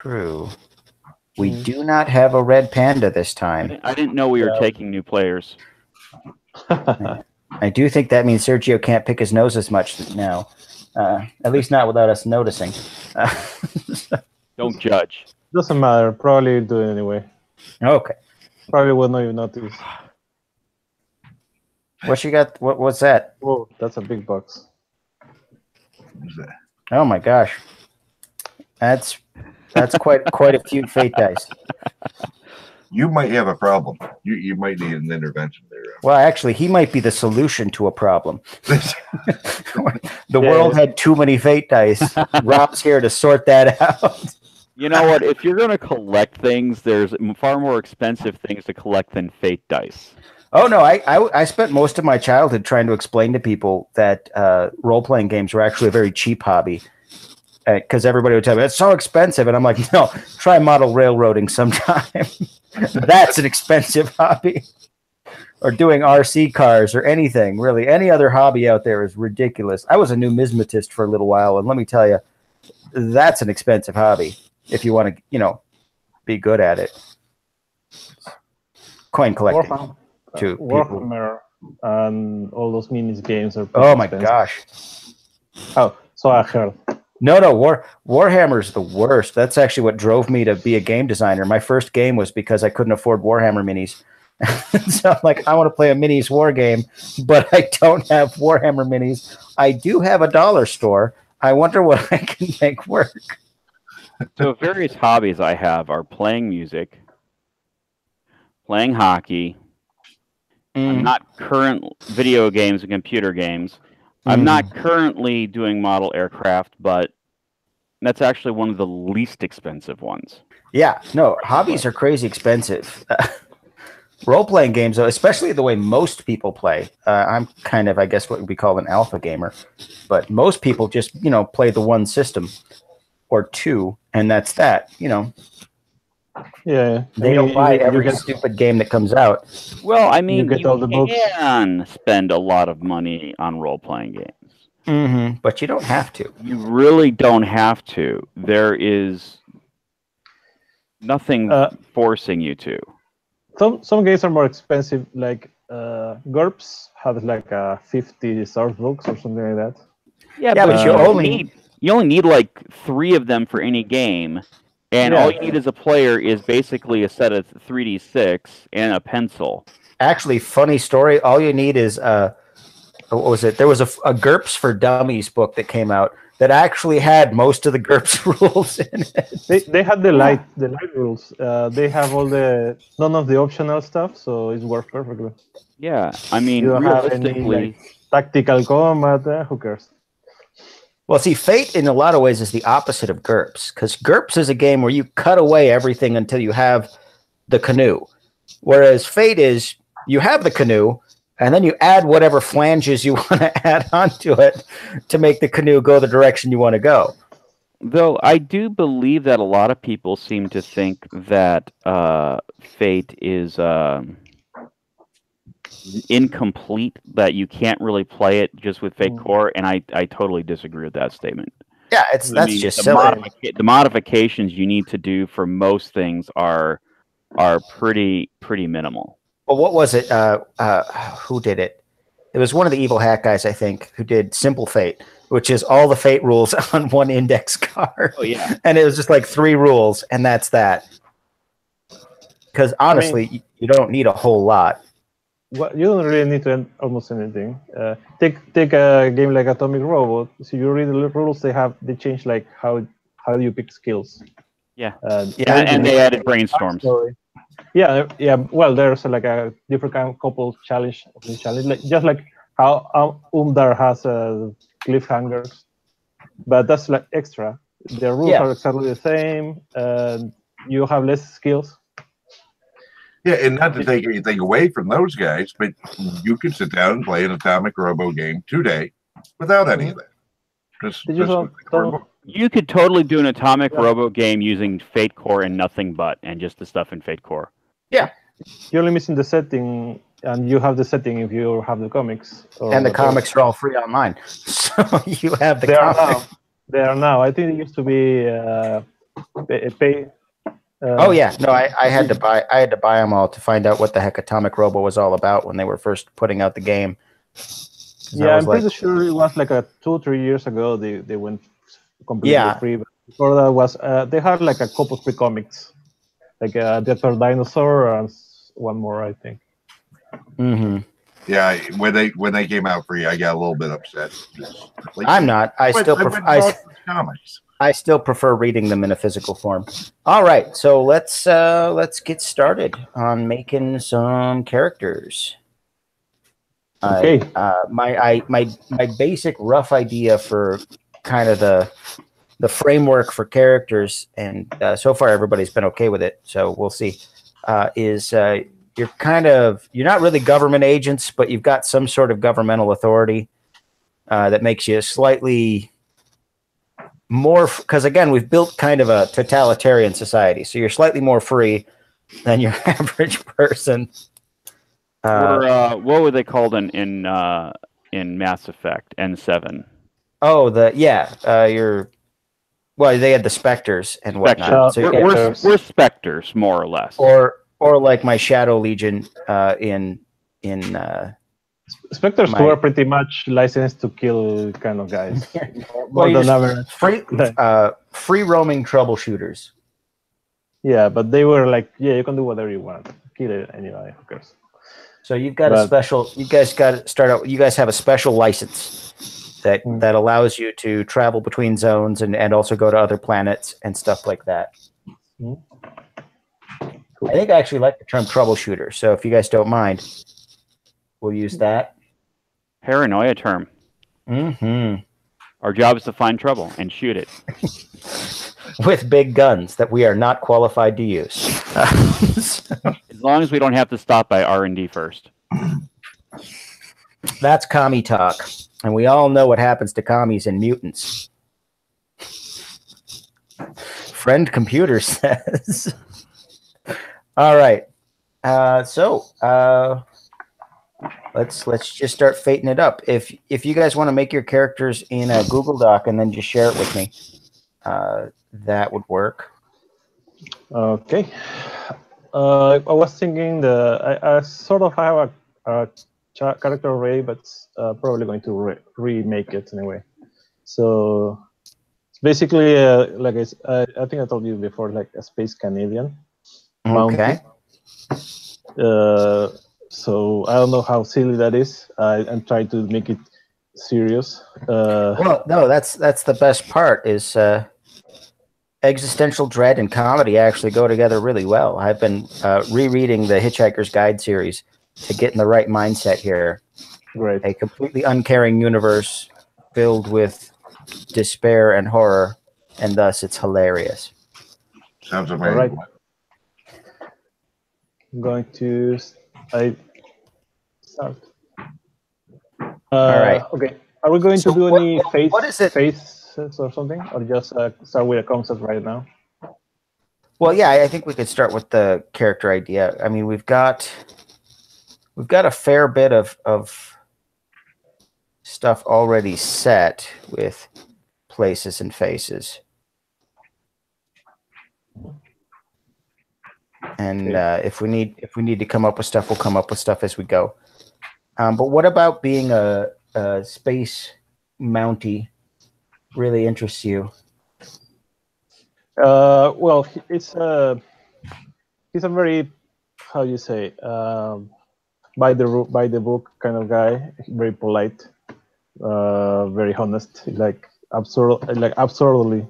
True. We do not have a red panda this time. I didn't know we were taking new players. I do think that means Sergio can't pick his nose as much now. At least not without us noticing. Don't judge. Doesn't matter. Probably do it anyway. Okay. Probably will not even notice. What you got? What's that? Oh, that's a big box. Who's that? Oh my gosh. That's quite a few fate dice. You might have a problem. You might need an intervention there. Well, actually, he might be the solution to a problem. The world had too many fate dice. Rob's here to sort that out. You know what? If you're going to collect things, there's far more expensive things to collect than fate dice. Oh, no, I spent most of my childhood trying to explain to people that role-playing games were actually a very cheap hobby. Because everybody would tell me, it's so expensive. And I'm like, no, try model railroading sometime. That's an expensive hobby. Or doing RC cars or anything, really. Any other hobby out there is ridiculous. I was a numismatist for a little while, and let me tell you, that's an expensive hobby if you want to, be good at it. Coin collecting. Warhammer and all those mini games are oh my expensive. gosh. Oh, so I heard. No, Warhammer's the worst. That's actually what drove me to be a game designer. My first game was because I couldn't afford Warhammer minis. So I'm like, I want to play a minis war game, but I don't have Warhammer minis. I do have a dollar store. I wonder what I can make work. So various hobbies I have are playing music, playing hockey. I'm not current video games and computer games. I'm not currently doing model aircraft, but that's actually one of the least expensive ones. Yeah, no, hobbies are crazy expensive. Role-playing games, though, especially the way most people play. I'm kind of, I guess, what would be called an alpha gamer. But most people just, play the one system or two, and that's that, Yeah. They don't buy every stupid game that comes out. Well, I mean, you can spend a lot of money on role-playing games. But you don't have to. You really don't have to. There is nothing forcing you to. Some games are more expensive, like GURPS has like 50 source books or something like that. Yeah, but you only need like 3 of them for any game. And all you need as a player is basically a set of 3d6 and a pencil. Actually, funny story. All you need is what was it? There was a GURPS for Dummies book that came out that actually had most of the GURPS rules in it. They had the light rules. They have none of the optional stuff, so it works perfectly. Yeah, I mean, you don't have realistically, any, tactical combat. Who cares? Well, see, Fate in a lot of ways is the opposite of GURPS, because GURPS is a game where you cut away everything until you have the canoe, whereas Fate is you have the canoe, and then you add whatever flanges you want to add onto it to make the canoe go the direction you want to go. Though I do believe that a lot of people seem to think that Fate is incomplete, that you can't really play it just with Fate Core, and I totally disagree with that statement. Yeah, that's just silly. The modifications you need to do for most things are pretty minimal. Well, what was it? Who did it? It was one of the Evil Hat guys, I think, who did Simple Fate, which is all the Fate rules on one index card. Oh, yeah. And it was just like 3 rules, and that's that. Because honestly, you don't need a whole lot. Well, you don't really need to almost anything. Take a game like Atomic Robot. So you read the rules, they change like how you pick skills. Yeah. And they added brainstorms. Yeah. Well, there's like a different kind of couple challenge, like, just like how Umdar has cliffhangers, but that's like extra. The rules are exactly the same. You have less skills. Yeah, and not to take anything away from those guys, but you can sit down and play an Atomic Robo game today without any of that. You could totally do an Atomic Robo game using Fate Core and nothing but, and just the stuff in Fate Core. Yeah. You're only missing the setting, and you have the setting if you have the comics. And the comics are all free online. So you have the comics. They are now. I think it used to be Pay. Oh yeah, no, I had to buy them all to find out what the heck Atomic Robo was all about when they were first putting out the game. Yeah, I'm pretty sure it was like 2-3 years ago they went completely free. But before that was they had like a couple free comics, like Dr. Dinosaur and one more, I think. Mm-hmm. Yeah, when they came out free, I got a little bit upset. Like, I'm not. I still prefer comics. I still prefer reading them in a physical form. All right, so let's get started on making some characters. Okay. My basic rough idea for kind of the framework for characters, and so far everybody's been okay with it. So we'll see. Is you're not really government agents, but you've got some sort of governmental authority that makes you slightly more, because again, we've built kind of a totalitarian society, so you're slightly more free than your average person. Or what were they called in Mass Effect N7? Oh, they had the Spectres and whatnot. So we're Spectres, more or less. Or like my Shadow Legion in Spectres were pretty much licensed to kill kind of guys. Free roaming troubleshooters. Yeah, but they were like, you can do whatever you want. Kill it anyway, of course. So you've got a special. You guys got to start out. You guys have a special license that allows you to travel between zones and also go to other planets and stuff like that. Cool. I think I actually like the term troubleshooter. So if you guys don't mind, we'll use that. Paranoia term. Mm-hmm. Our job is to find trouble and shoot it. With big guns that we are not qualified to use. As long as we don't have to stop by R&D first. That's commie talk. And we all know what happens to commies and mutants. Friend Computer says. All right. Let's just start fating it up. If you guys want to make your characters in a Google Doc and then just share it with me, that would work. Okay. I was thinking I sort of have a character array, but probably going to remake it anyway. So it's basically like I think I told you before, like a Space Canadian. Okay. So I don't know how silly that is. I'm trying to make it serious. Well, no, that's the best part is existential dread and comedy actually go together really well. I've been rereading the Hitchhiker's Guide series to get in the right mindset here. Great. A completely uncaring universe filled with despair and horror, and thus it's hilarious. Sounds amazing. All right. I'm going to start. All right. Okay. Are we going to do any faces or something, or just start with a concept right now? Well, yeah, I think we could start with the character idea. I mean, we've got a fair bit of stuff already set with places and faces. And if we need to come up with stuff, we'll come up with stuff as we go. But what about being a space Mountie really interests you? Well, he's a very, how you say, by the book kind of guy. Very polite, very honest, like absurdly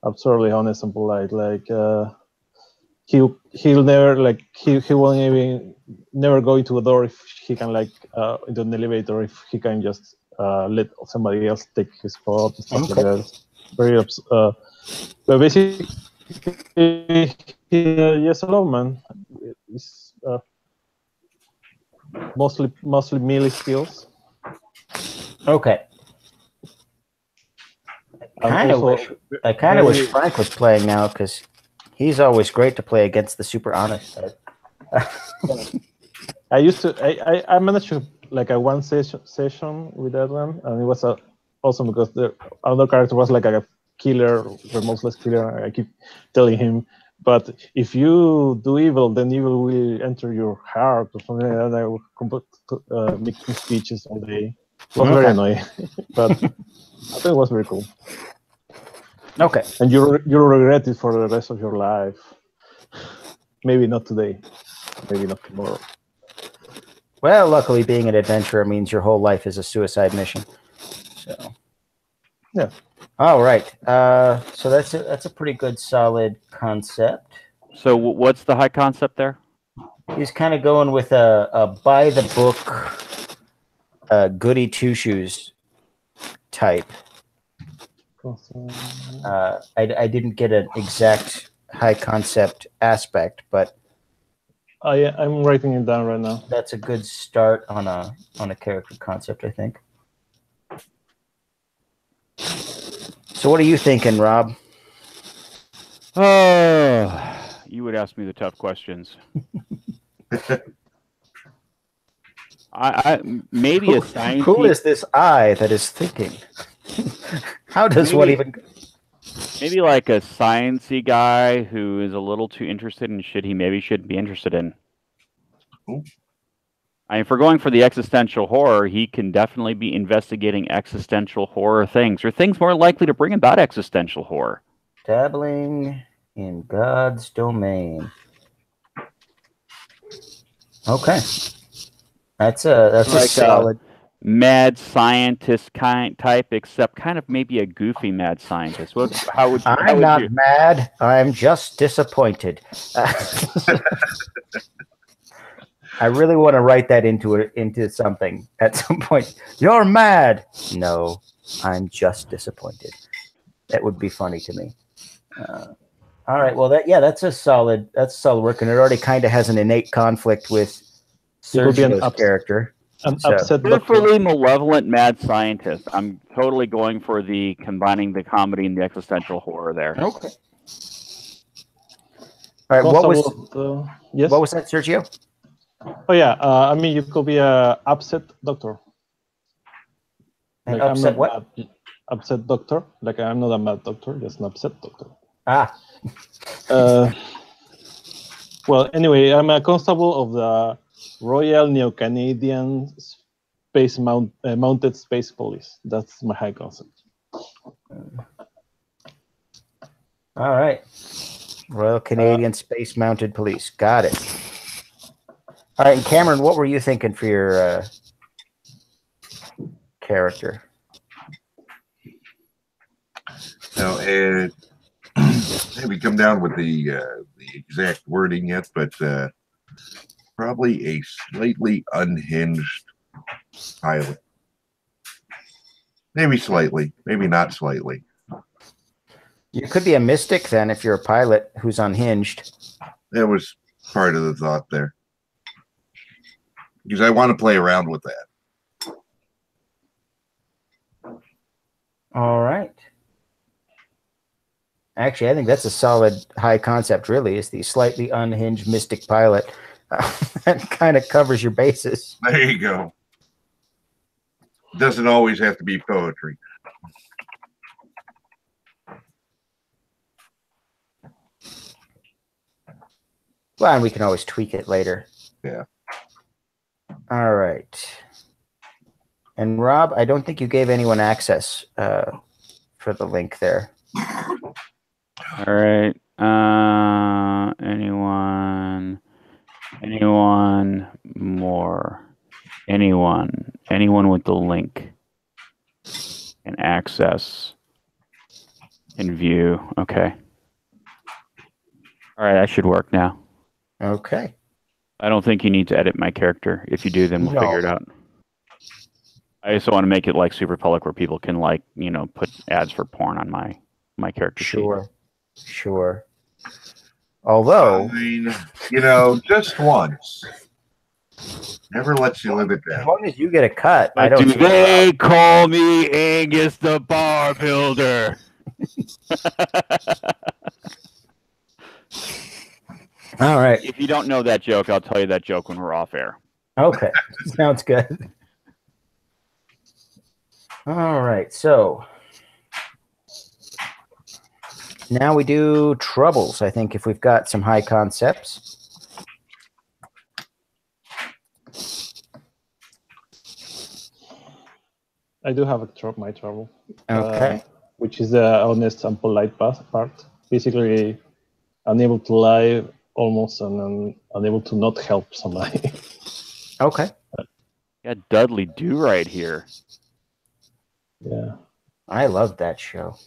honest and polite. Like he'll never he won't even never go into a door if he can into an elevator if he can just let somebody else take his spot and stuff like that. Very but basically yes, hello man. It's mostly melee skills. Okay. I kind of wish Frank was playing now because he's always great to play against the super honest side. I managed to a one session with that one, and it was awesome because the other character was like a killer, remorseless killer. I keep telling him, but if you do evil, then evil will enter your heart or something like that. I would making speeches all day. It was very annoying, but I think it was very cool. Okay. And you'll regret it for the rest of your life. Maybe not today. Maybe not tomorrow. Well, luckily, being an adventurer means your whole life is a suicide mission. So, yeah. All right. So that's a pretty good, solid concept. So what's the high concept there? He's kind of going with a by the book, goody two shoes type. I didn't get an exact high concept aspect, but I'm writing it down right now. That's a good start on a character concept, I think. So what are you thinking, Rob? Oh, you would ask me the tough questions. I maybe a science. Who is this I that is thinking? How does one even? Maybe like a sciencey guy who is a little too interested in shit he maybe shouldn't be interested in. Ooh. I mean, if we're going for the existential horror, he can definitely be investigating existential horror things, or things more likely to bring about existential horror. Dabbling in God's domain. Okay, that's like a solid mad scientist kind type, except kind of maybe a goofy mad scientist. I'm not mad. I'm just disappointed. I really want to write that into something at some point. You're mad. No, I'm just disappointed. That would be funny to me. All right. Well, that's solid work, and it already kind of has an innate conflict with Sergio's character. Fearfully malevolent mad scientist. I'm totally going for the combining the comedy and the existential horror there. Okay. All right. What was that, Sergio? Oh yeah. I mean, you could be a upset doctor. Like upset what? Upset doctor. Like I'm not a mad doctor, just an upset doctor. Ah. Well, anyway, I'm a constable of the Royal Neo-Canadian Space Mounted Space Police. That's my high concept. All right. Royal Canadian Space Mounted Police. Got it. All right, and Cameron, what were you thinking for your character? Now, maybe come down with the exact wording yet, but probably a slightly unhinged pilot. Maybe slightly, maybe not slightly. You could be a mystic then if you're a pilot who's unhinged. That was part of the thought there. Because I want to play around with that. All right. Actually, I think that's a solid high concept, really, is the slightly unhinged mystic pilot. That kind of covers your bases. There you go. Doesn't always have to be poetry. Well, and we can always tweak it later. Yeah. All right. And Rob, I don't think you gave anyone access for the link there. All right. Anyone more? Anyone with the link and access and view. Okay. All right, that should work now. Okay. I don't think you need to edit my character. If you do, then we'll figure it out. I just want to make it like super public where people can put ads for porn on my character sheet. Sure. Although, I mean, just once. Never lets you live it down. As long as you get a cut, I don't. Do they call me Angus the Bar Builder? All right. If you don't know that joke, I'll tell you that joke when we're off air. Okay. Sounds good. All right. So Now we do troubles. I think if we've got some high concepts. I do have my trouble. Okay. Which is the honest and polite part. Basically, unable to lie almost and unable to not help somebody. Okay. Got Dudley Do Right here. Yeah. I love that show.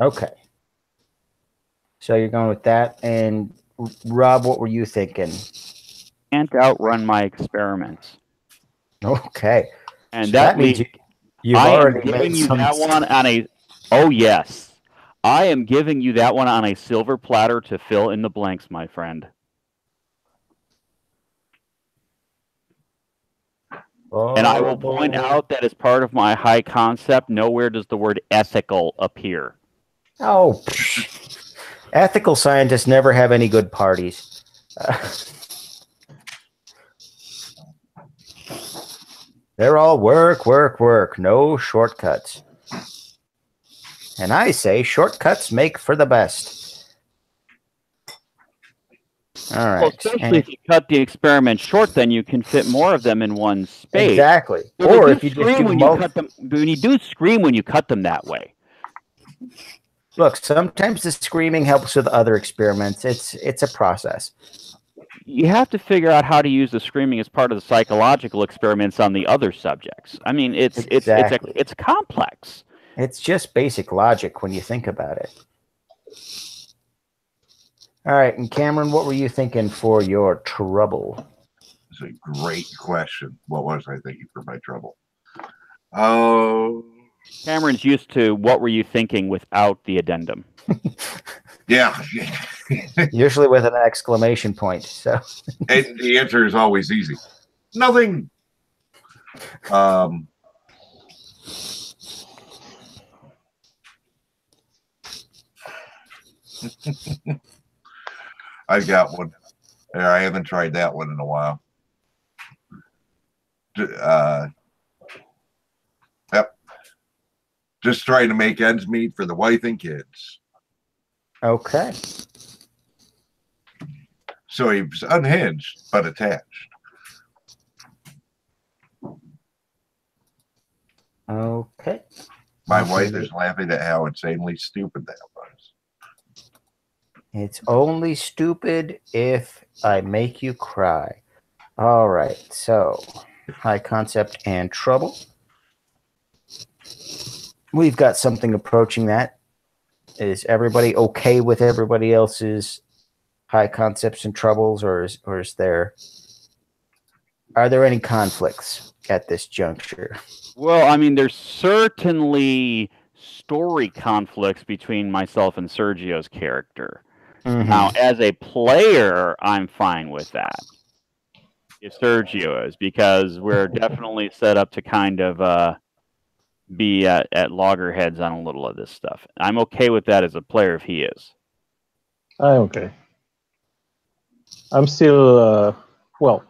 Okay. So you're going with that. And Rob, what were you thinking? Can't outrun my experiments. Okay. And So that means means you've I am already giving made you some that one on a. Oh yes, I am giving you that one on a silver platter to fill in the blanks, my friend. And I will point out that as part of my high concept, nowhere does the word ethical appear. Oh, ethical scientists never have any good parties. They're all work, work, work. No shortcuts. And I say shortcuts make for the best. All right. Well, especially if you cut the experiment short, then you can fit more of them in one space. Exactly. So or if you just do when you cut them, when you do scream when you cut them that way. Look, sometimes the screaming helps with other experiments. It's a process. You have to figure out how to use the screaming as part of the psychological experiments on the other subjects. I mean, it's complex. It's just basic logic when you think about it. All right, and Cameron, what were you thinking for your trouble? It's a great question. What was I thinking for my trouble? Oh, Cameron's used to what were you thinking without the addendum. Yeah. Usually with an exclamation point. So and the answer is always easy. Nothing. I got one. I haven't tried that one in a while. Yep. Just trying to make ends meet for the wife and kids. Okay. So he was unhinged, but attached. Okay. My wife is laughing at how insanely stupid that was. It's only stupid if I make you cry. All right. So high concept and trouble. We've got something approaching that. Is everybody okay with everybody else's high concepts and troubles, or is there, are there any conflicts at this juncture? Well, I mean, there's certainly story conflicts between myself and Sergio's character. Mm-hmm. Now, as a player, I'm fine with that. If Sergio is, because we're definitely set up to kind of be at loggerheads on a little of this stuff. I'm okay with that as a player if he is. I'm okay. I'm still well.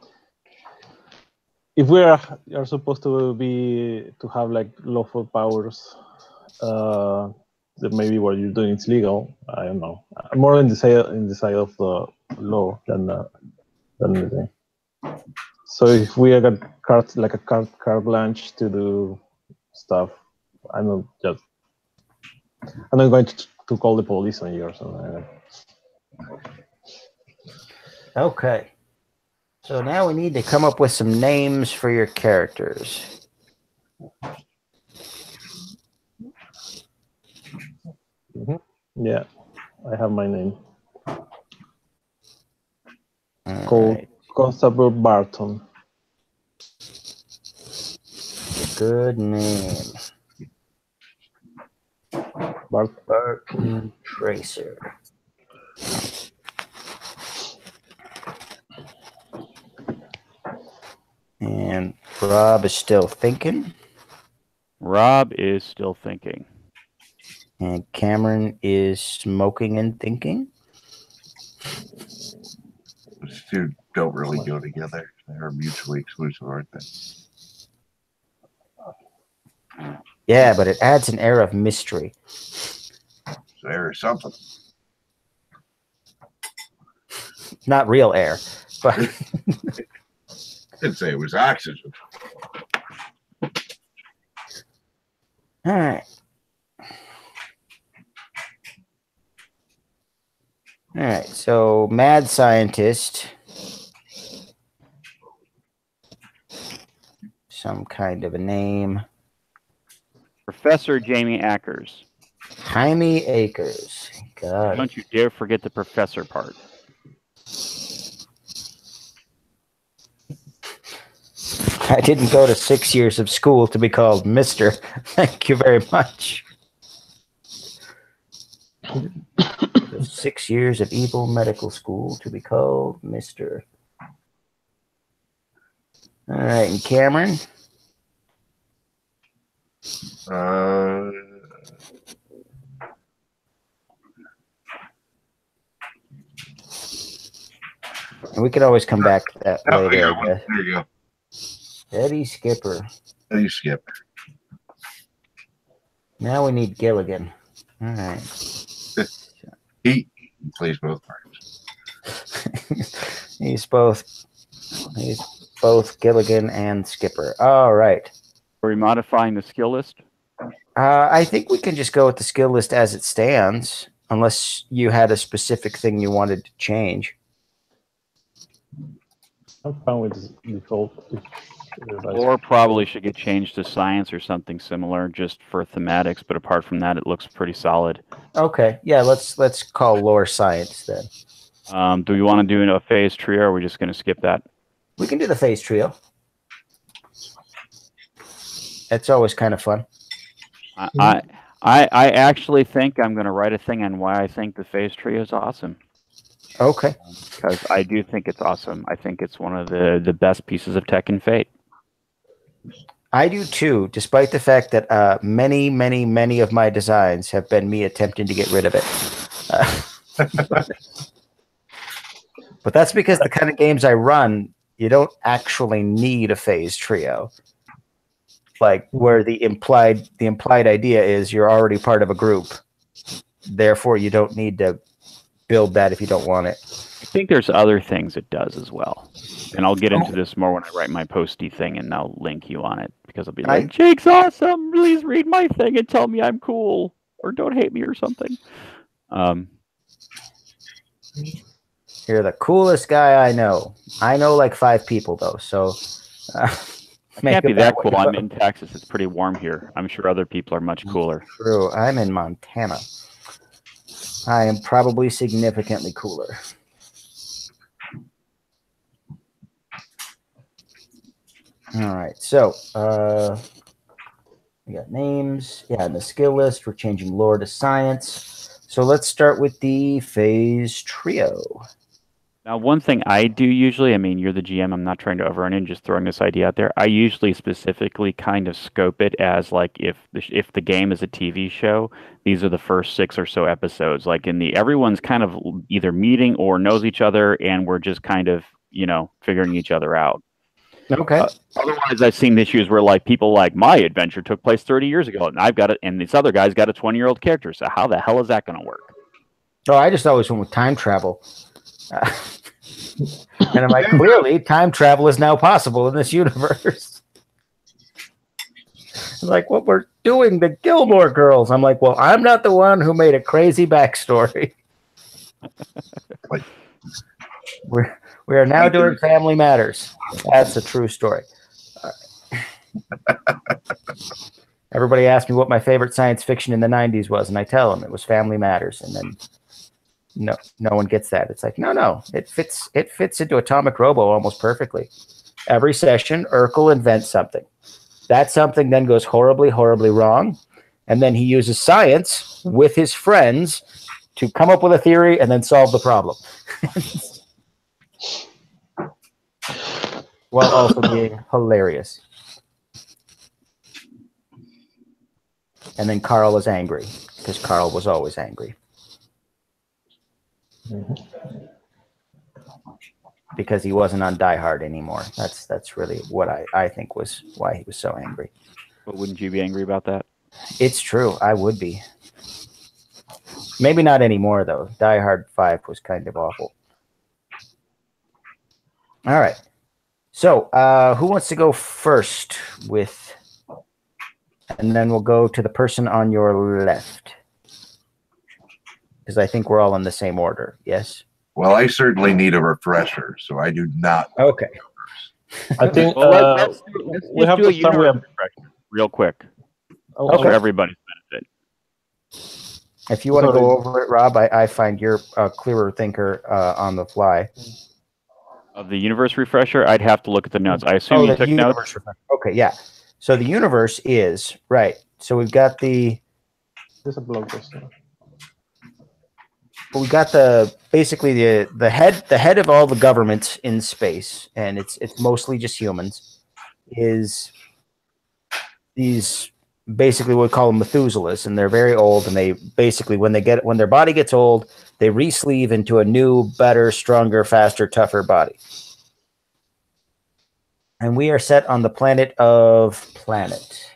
If we are supposed to have like lawful powers, that maybe what you're doing is legal. I don't know. I'm more in the side of the law than anything. So if we got carte blanche to do stuff, I'm not going to call the police on you or something like that. Okay. So now we need to come up with some names for your characters. Mm-hmm. Yeah, I have my name. Called Constable Barton. Good name. Barton Tracer. And Rob is still thinking. Rob is still thinking. And Cameron is smoking and thinking. Those two don't really go together. They're mutually exclusive, aren't they? Yeah, but it adds an air of mystery. So air is something. Not real air, but Didn't say it was oxygen. all right. All right, so mad scientist, some kind of a name. Professor Jamie Ackers. Jaime Akers. God. Don't you dare forget the professor part. I didn't go to 6 years of school to be called Mr. Thank you very much. 6 years of evil medical school to be called Mr. All right, and Cameron? And we could always come back to that later. There you go. Eddie Skipper. Eddie Skipper. Now we need Gilligan. All right. He plays both parts. He's both Gilligan and Skipper. All right. Are we modifying the skill list? I think we can just go with the skill list as it stands, unless you had a specific thing you wanted to change. I'm fine with default. Or probably should get changed to science or something similar, just for thematics. But apart from that, it looks pretty solid. Okay, yeah, let's call lore science then. Do we want to do a phase trio, or are we just going to skip that? We can do the phase trio. It's always kind of fun. I actually think I'm going to write a thing on why I think the phase trio is awesome. Okay. Because I do think it's awesome. I think it's one of the best pieces of tech in Fate. I do too, despite the fact that many of my designs have been me attempting to get rid of it. But that's because the kind of games I run, you don't actually need a phase trio. Like where the implied idea is you're already part of a group. Therefore, you don't need to build that if you don't want it. I think there's other things it does as well. And I'll get into this more when I write my posty thing, and I'll link you on it, because I'll be like, Jake's awesome. Please read my thing and tell me I'm cool, or don't hate me or something. You're the coolest guy I know. I know like 5 people though, so I can't be that cool. I'm in Texas. It's pretty warm here. I'm sure other people are much cooler. True. I'm in Montana. I am probably significantly cooler. All right, so we got names. Yeah, in the skill list, we're changing lore to science. So let's start with the phase trio. Now, one thing I do usually, I mean, you're the GM, I'm not trying to overrun it, just throwing this idea out there. I usually specifically kind of scope it as like if the game is a TV show, these are the first 6 or so episodes. Like everyone's kind of either meeting or knows each other, and we're just kind of, figuring each other out. Okay. Otherwise, I've seen issues where like people like my adventure took place 30 years ago, and I've got it, and this other guy's got a 20-year-old character. So how the hell is that going to work? Oh, I just always went with time travel. And I'm like, clearly, time travel is now possible in this universe. Like, what we're doing, the Gilmore Girls. I'm like, well, I'm not the one who made a crazy backstory. We are now doing Family Matters. That's a true story. Everybody asked me what my favorite science fiction in the 90s was, and I tell them it was Family Matters, and then no one gets that. It's like, no, it fits into Atomic Robo almost perfectly. Every session, Urkel invents something. That something then goes horribly, horribly wrong, and then he uses science with his friends to come up with a theory and then solve the problem. While also being hilarious. And then Carl is angry, because Carl was always angry. Because he wasn't on Die Hard anymore. That's really what I think was why he was so angry. But wouldn't you be angry about that? It's true. I would be. Maybe not anymore, though. Die Hard 5 was kind of awful. All right. So, who wants to go first with... And then we'll go to the person on your left. Because I think we're all in the same order. Yes? Well, I certainly need a refresher, so I do not. Okay. I think let's we have to start with real quick. Okay. For everybody's benefit. If you want to go over it, Rob, I find you're a clearer thinker on the fly. Of the universe refresher, I'd have to look at the notes. I assume you took notes. Okay, yeah. So the universe is right. So we've got the. There's a blog post. We got basically the head of all the governments in space, and it's mostly just humans. Is these basically what we call them Methuselahs, and they're very old, and they basically when their body gets old, they re-sleeve into a new, better, stronger, faster, tougher body. And we are set on the planet of Planet.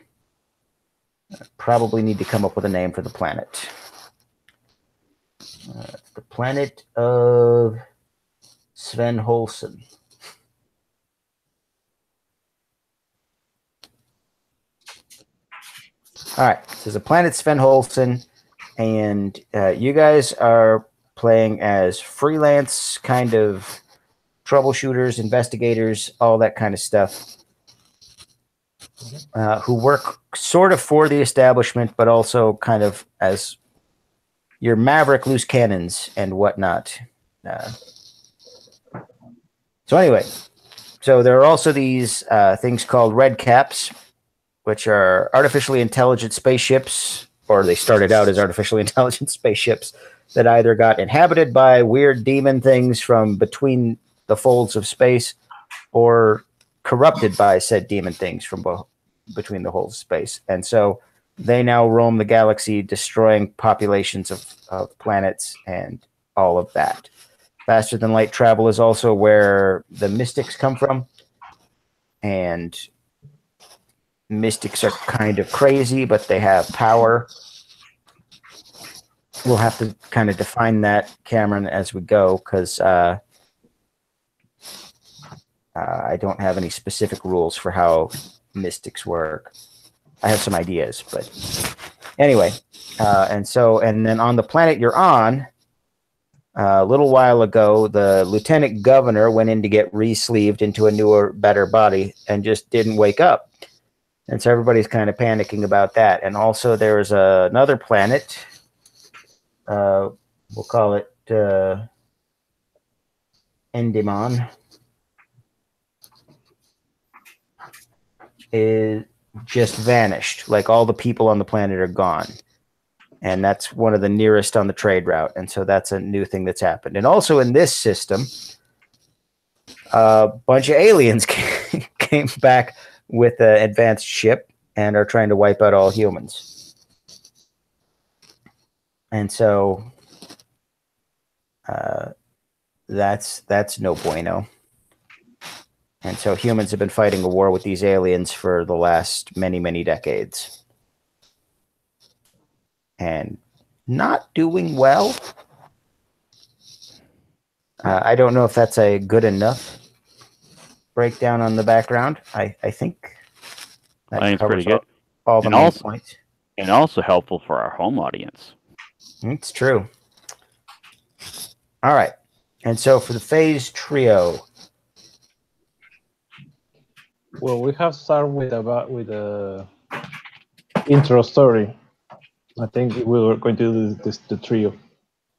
Probably need to come up with a name for the planet. The planet of Sven Holsen. All right, this is a planet Sven Holsen, and you guys are playing as freelance kind of troubleshooters, investigators, all that kind of stuff, who work sort of for the establishment, but also kind of as your maverick loose cannons and whatnot. So anyway, so there are also these things called red caps, which are artificially intelligent spaceships, or they started out as artificially intelligent spaceships that either got inhabited by weird demon things from between the folds of space or corrupted by said demon things from between the holes of space. And so they now roam the galaxy, destroying populations of planets and all of that. Faster than light travel is also where the mystics come from. And mystics are kind of crazy, but they have power. We'll have to kind of define that, Cameron, as we go, because I don't have any specific rules for how mystics work. I have some ideas, but anyway. And then on the planet you're on, a little while ago, the lieutenant governor went in to get re-sleeved into a newer, better body and just didn't wake up. And so everybody's kind of panicking about that. And also there's another planet, we'll call it Endymion, is just vanished. Like all the people on the planet are gone. And that's one of the nearest on the trade route. And so that's a new thing that's happened. And also in this system, a bunch of aliens came back with an advanced ship and are trying to wipe out all humans. And so that's no bueno. And so humans have been fighting a war with these aliens for the last many, many decades. And not doing well. I don't know if that's a good enough breakdown on the background. I think it's pretty good. All the main points. And also helpful for our home audience. It's true. All right. And so for the phase trio. Well, we have started with the intro story. I think we were going to do the trio,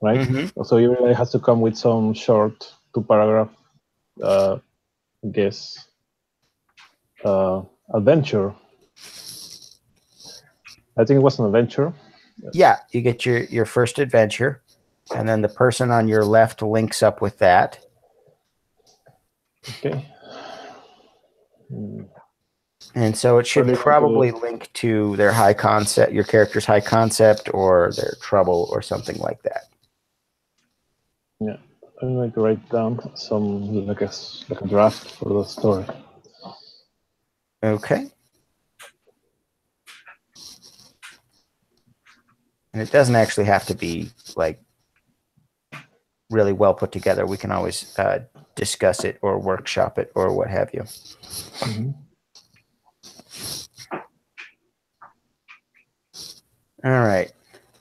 right? Mm-hmm. So everybody has to come with some short 2-paragraph, adventure. I think it was an adventure. Yeah, you get your first adventure, and then the person on your left links up with that. Okay. And so it should probably link to their high concept, your character's high concept, or their trouble, or something like that. Yeah, I'm going to write down some like a draft for the story. Okay. And it doesn't actually have to be like really well put together. We can always discuss it or workshop it or what have you. Mm-hmm. All right.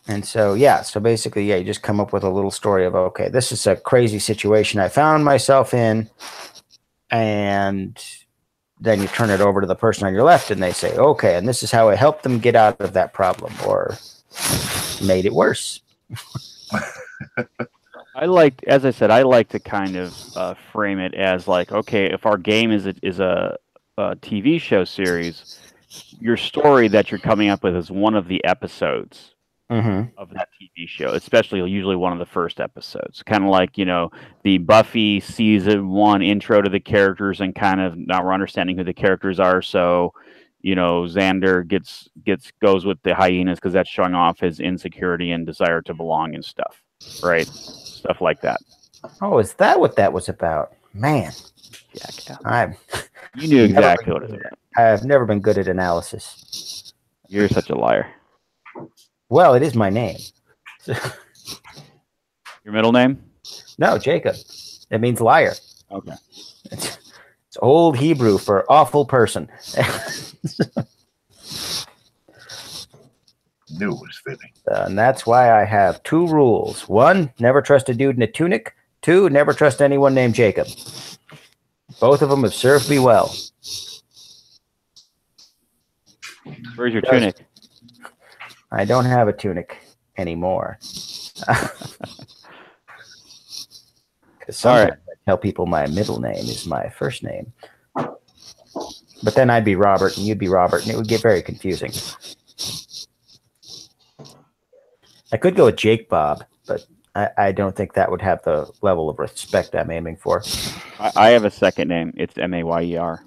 And so, yeah, so basically, yeah, you just come up with a little story of, okay, this is a crazy situation I found myself in. And then you turn it over to the person on your left and they say, okay, and this is how I helped them get out of that problem or made it worse. As I said, I like to kind of frame it as like, okay, if our game is a TV show series, your story that you're coming up with is one of the episodes of that TV show, especially usually one of the first episodes. Kind of like, the Buffy season 1 intro to the characters and kind of now we're understanding who the characters are. So, Xander goes with the hyenas because that's showing off his insecurity and desire to belong and stuff, right? Stuff like that. Oh, is that what that was about? Man. Yeah. You knew exactly what it was about. I've never been good at analysis. You're such a liar. Well, it is my name. Your middle name? No, Jacob. It means liar. Okay. It's old Hebrew for awful person. Knew it was fitting. And that's why I have 2 rules. 1, never trust a dude in a tunic. 2, never trust anyone named Jacob. Both of them have served me well. Where's your tunic? I don't have a tunic anymore. Because sometimes I tell people my middle name is my first name. But then I'd be Robert and you'd be Robert, and it would get very confusing. I could go with Jake Bob, but I don't think that would have the level of respect I'm aiming for. I have a second name. It's Mayer.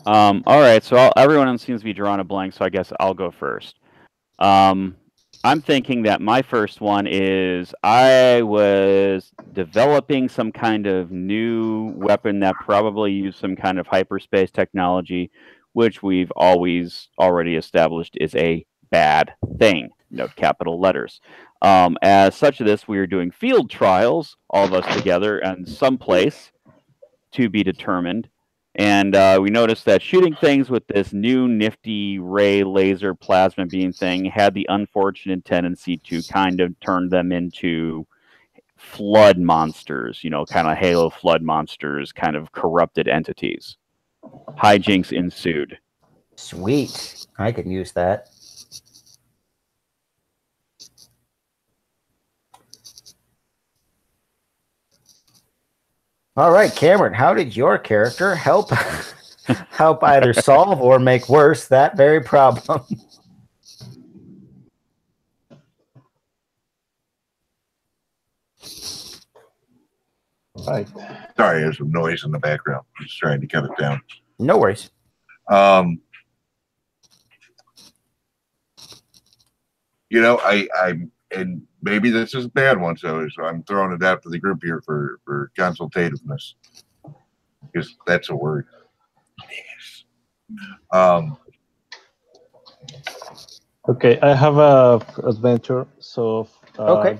All right, so everyone seems to be drawing a blank, so I guess I'll go first. I'm thinking that my first one is I was developing some kind of new weapon that probably used some kind of hyperspace technology, which we've already established is a bad thing. Note capital letters. As such of this, we are doing field trials, all of us together, and someplace to be determined. And we noticed that shooting things with this new nifty ray laser plasma beam thing had the unfortunate tendency to kind of turn them into flood monsters, kind of Halo flood monsters, kind of corrupted entities. Hijinks ensued. Sweet. I can use that. All right, Cameron, how did your character help either solve or make worse that very problem? Right. Sorry, there's some noise in the background. I'm just trying to cut it down. No worries. And maybe this is a bad one, so I'm throwing it out to the group here for consultativeness, because that's a word. Yes. Okay, I have a adventure, so okay.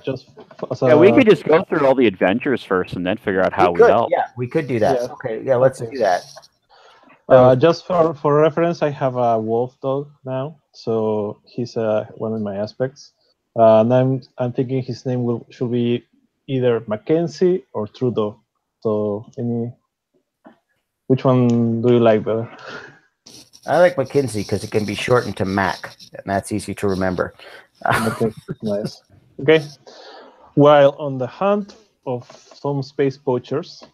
We could just go through all the adventures first and then figure out how we help. Yeah, we could do that. Yeah. Okay, yeah, let's do that. Just for reference, I have a wolf dog now, so he's one of my aspects. And I'm thinking his name should be either Mackenzie or Trudeau. So which one do you like better? I like Mackenzie because it can be shortened to Mac, and that's easy to remember. Okay, nice. Okay. While on the hunt of some space poachers,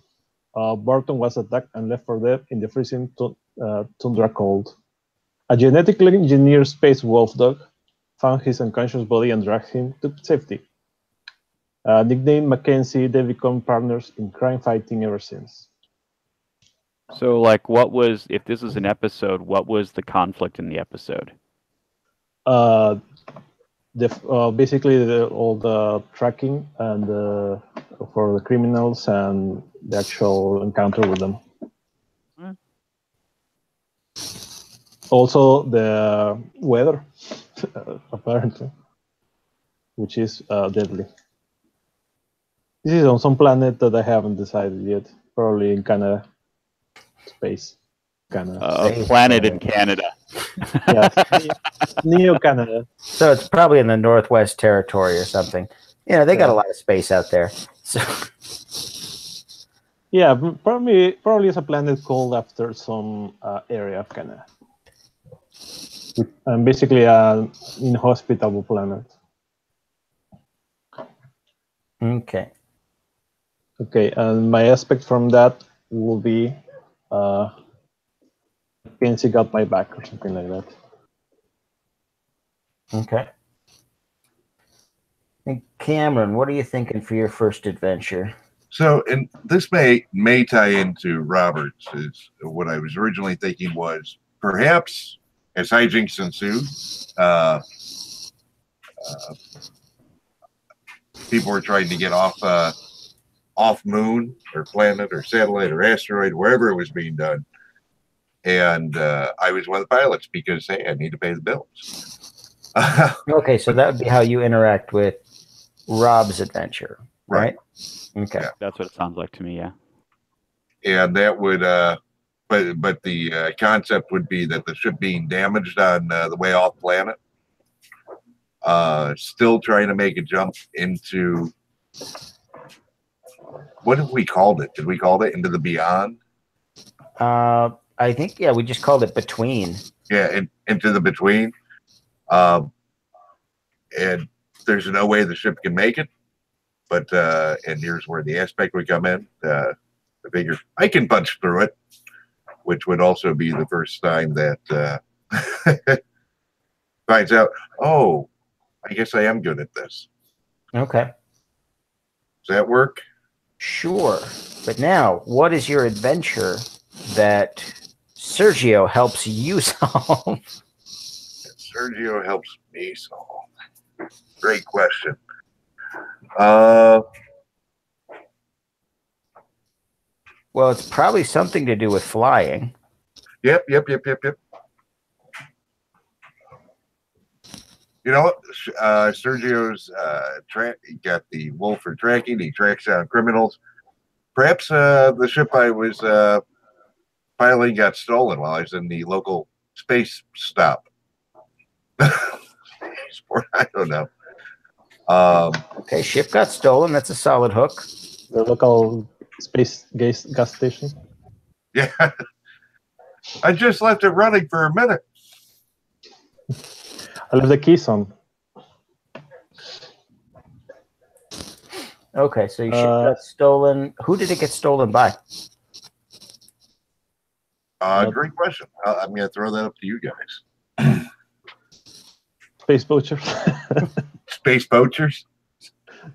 Barton was attacked and left for dead in the freezing tundra cold. A genetically engineered space wolf dog found his unconscious body and dragged him to safety. Nicknamed Mackenzie, they become partners in crime fighting ever since. So, if this is an episode, what was the conflict in the episode? Basically all the tracking and for the criminals and the actual encounter with them. Also, the weather, apparently, which is deadly. This is on some planet that I haven't decided yet. Probably in Canada. Space. Canada. A planet in Canada. Yes. Neo Canada. So it's probably in the Northwest Territory or something. You know, they got a lot of space out there. So yeah, probably it's a planet called after some area of Canada. And basically an inhospitable planet. okay. Okay, and my aspect from that will be Kenzie got my back or something like that. Okay. And Cameron, what are you thinking for your first adventure? So, and this may tie into Robert's. Is what I was originally thinking was perhaps as hijinks ensue, people were trying to get off moon or planet or satellite or asteroid, wherever it was being done. And I was one of the pilots because, hey, I need to pay the bills. Okay, so that would be how you interact with Rob's adventure, right? Okay. Yeah. That's what it sounds like to me, yeah. And that would, but the concept would be that the ship being damaged on the way off planet, still trying to make a jump into, what have we called it? Did we call it Into the Beyond? I think, yeah, we just called it Between. Yeah, into the Between. And there's no way the ship can make it. But, and here's where the aspect would come in. I figure I can punch through it, which would also be the first time that finds out, oh, I guess I am good at this. Okay. Does that work? Sure. But now, what is your adventure that Sergio helps you solve? Sergio helps me solve. Great question. Well, it's probably something to do with flying. Yep. You know what? Sergio's he got the wolf for tracking. He tracks down criminals. Perhaps the ship I was piloting got stolen while I was in the local space stop. I don't know. Okay, ship got stolen. That's a solid hook. The local space gas station. Yeah. I just left it running for a minute. I left the keys on. Okay, so your ship got stolen. Who did it get stolen by? Great question. I'm going to throw that up to you guys. Space poachers. Space poachers?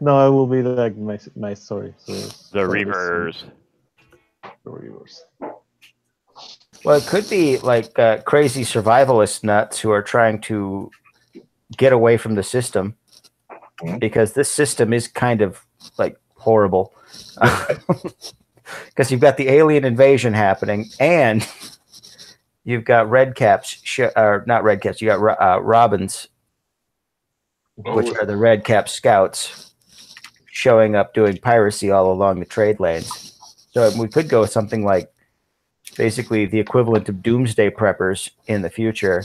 No, it will be like my story. So The Reavers. The Reavers. Well, it could be like crazy survivalist nuts who are trying to get away from the system, because this system is kind of like horrible. Because you've got the alien invasion happening, and you've got Redcaps, or not Redcaps. You got Robins, which are the Redcap scouts, showing up doing piracy all along the trade lanes. So we could go with something like basically the equivalent of doomsday preppers in the future.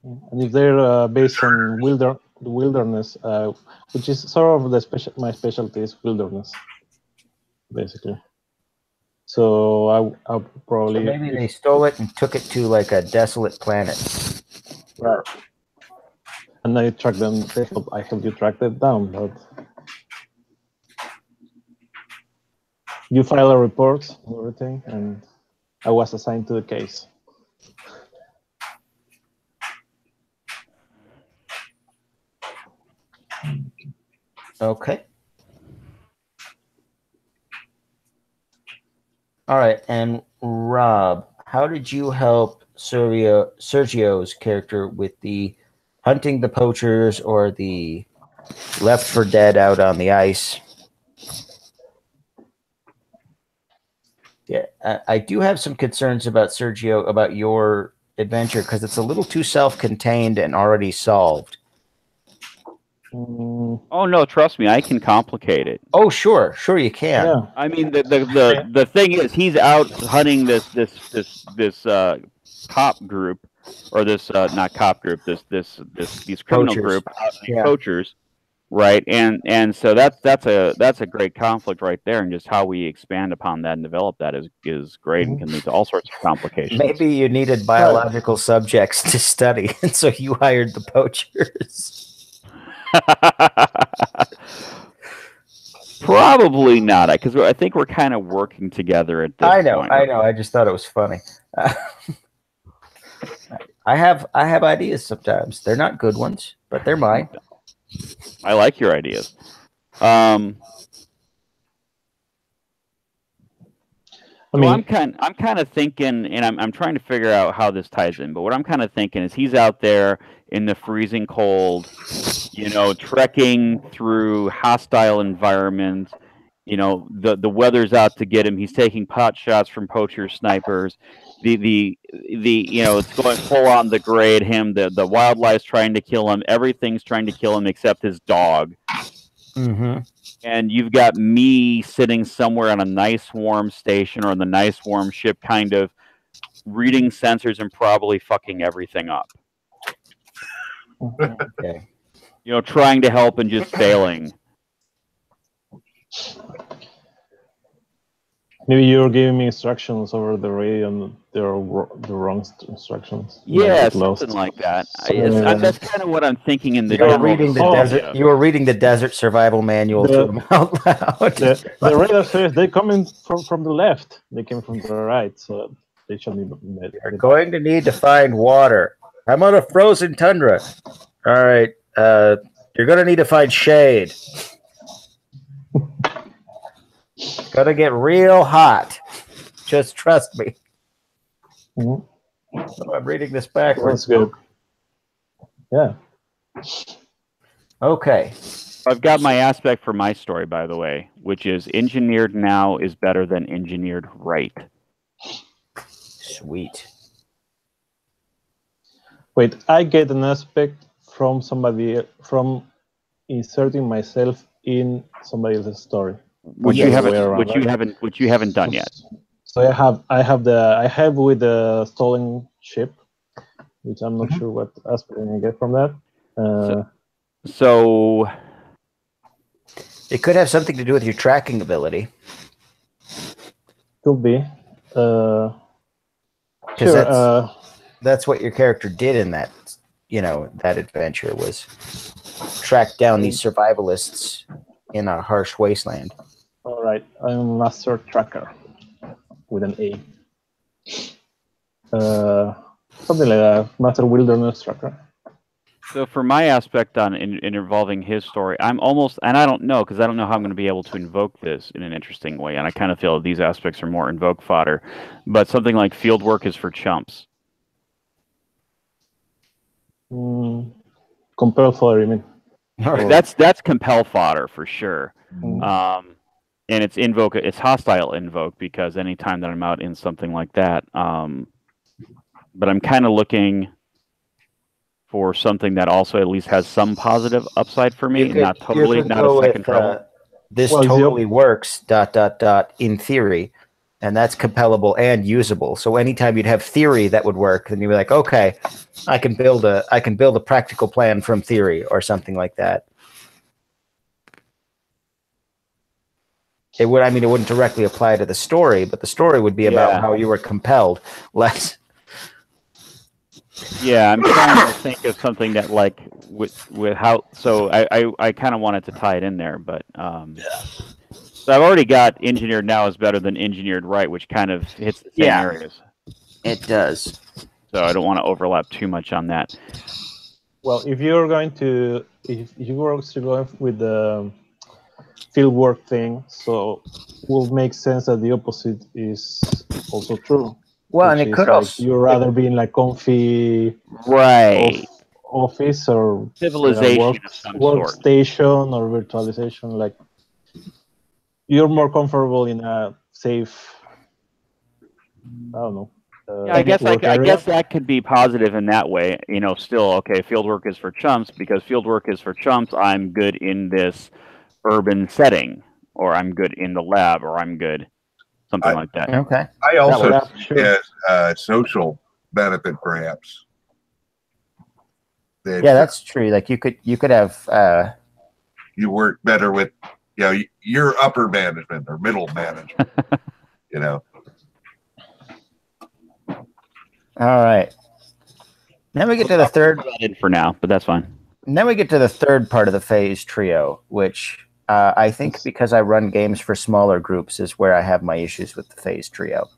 And if they're based on the wilderness, which is sort of my specialty is wilderness, basically. So I'll probably... So maybe they stole it and took it to like a desolate planet. Right. And I track them. I help you track them down, but you file a report and everything, and I was assigned to the case. Okay. All right, and Rob, how did you help Sergio's character with the hunting the poachers or the Left 4 Dead out on the ice? Yeah, I do have some concerns about Sergio, about your adventure because it's a little too self-contained and already solved. Oh no, trust me, I can complicate it. Oh, sure you can. Yeah. I mean, the thing is, he's out hunting this cop group, or this not cop group, these criminal Poachers. group, Yeah. poachers, right? And so that's a great conflict right there, and just how we expand upon that and develop that is great and can lead to all sorts of complications. Maybe you needed biological subjects to study, and so you hired the poachers. Probably not, because I think we're kind of working together at this point. I know. I just thought it was funny. I have ideas sometimes. They're not good ones, but they're mine. I like your ideas. I'm kind of thinking, and I'm trying to figure out how this ties in. But what I'm kind of thinking is he's out there in the freezing cold, trekking through hostile environments. The weather's out to get him. He's taking pot shots from poacher snipers. It's going full on to degrade him. The wildlife's trying to kill him. Everything's trying to kill him except his dog. Mm-hmm. And you've got me sitting somewhere on a nice warm station or on the nice warm ship, kind of reading sensors and probably fucking everything up. Okay. Trying to help and just failing. Maybe you're giving me instructions over the radio and they're the wrong instructions. Yeah, something like that. That's kind of what I'm thinking in the You were reading the desert survival manual to them out loud. The radar says they're coming from the left. They came from the right, so they should be met. You're going to need to find water. I'm on a frozen tundra. All right. You're going to need to find shade. Gonna get real hot. Just trust me. Mm-hmm. So I'm reading this backwards. That's good. Yeah. Okay. I've got my aspect for my story, by the way, which is engineered now is better than engineered right. Sweet. Wait, I get an aspect from inserting myself in somebody else's story. Which you haven't done yet. So I have with the stolen ship, which I'm not sure what aspect I get from that. So it could have something to do with your tracking ability. Could be. Sure. That's what your character did in that, that adventure was track down these survivalists in a harsh wasteland. All right, I'm Master Tracker with an A. Something like that, Master Wilderness Tracker. So for my aspect in involving his story, I'm almost, and I don't know, because I don't know how I'm going to be able to invoke this in an interesting way, and I kind of feel these aspects are more invoke fodder, but something like field work is for chumps. Compel fodder, you mean? That's compel fodder for sure. And it's hostile invoke, because anytime that I'm out in something like that, but I'm kind of looking for something that also at least has some positive upside for me, not a second trouble. This totally works, ... in theory, and that's compellable and usable. So anytime you'd have theory that would work, then you'd be like, okay, I can build a practical plan from theory or something like that. It wouldn't directly apply to the story, but the story would be about how you were compelled. Less. Yeah, I'm trying to think of something that with how. So I kind of wanted to tie it in there, but so I've already got engineered now is better than engineered right, which kind of hits the same areas. It does. So I don't want to overlap too much on that. Well, if you were going with the field work thing, so it will make sense that the opposite is also true. Well, and it could also you'd rather be in comfy office or civilization of some sort, workstation or virtualization. You're more comfortable in a safe, I don't know, Yeah, I guess work I area. guess that could be positive in that way. You know, still okay. Fieldwork is for chumps because fieldwork is for chumps. I'm good in this urban setting, or I'm good in the lab, or I'm good something like that. Okay. I also Yeah, see sure. it as social benefit, perhaps. That, Yeah, that's true. Like you could have you work better with, you know, your upper management or middle management. You know, all right. Then we get to the third. Put that in for now, but that's fine. And then we get to the third part of the phase trio, which I think because I run games for smaller groups is where I have my issues with the phase trio.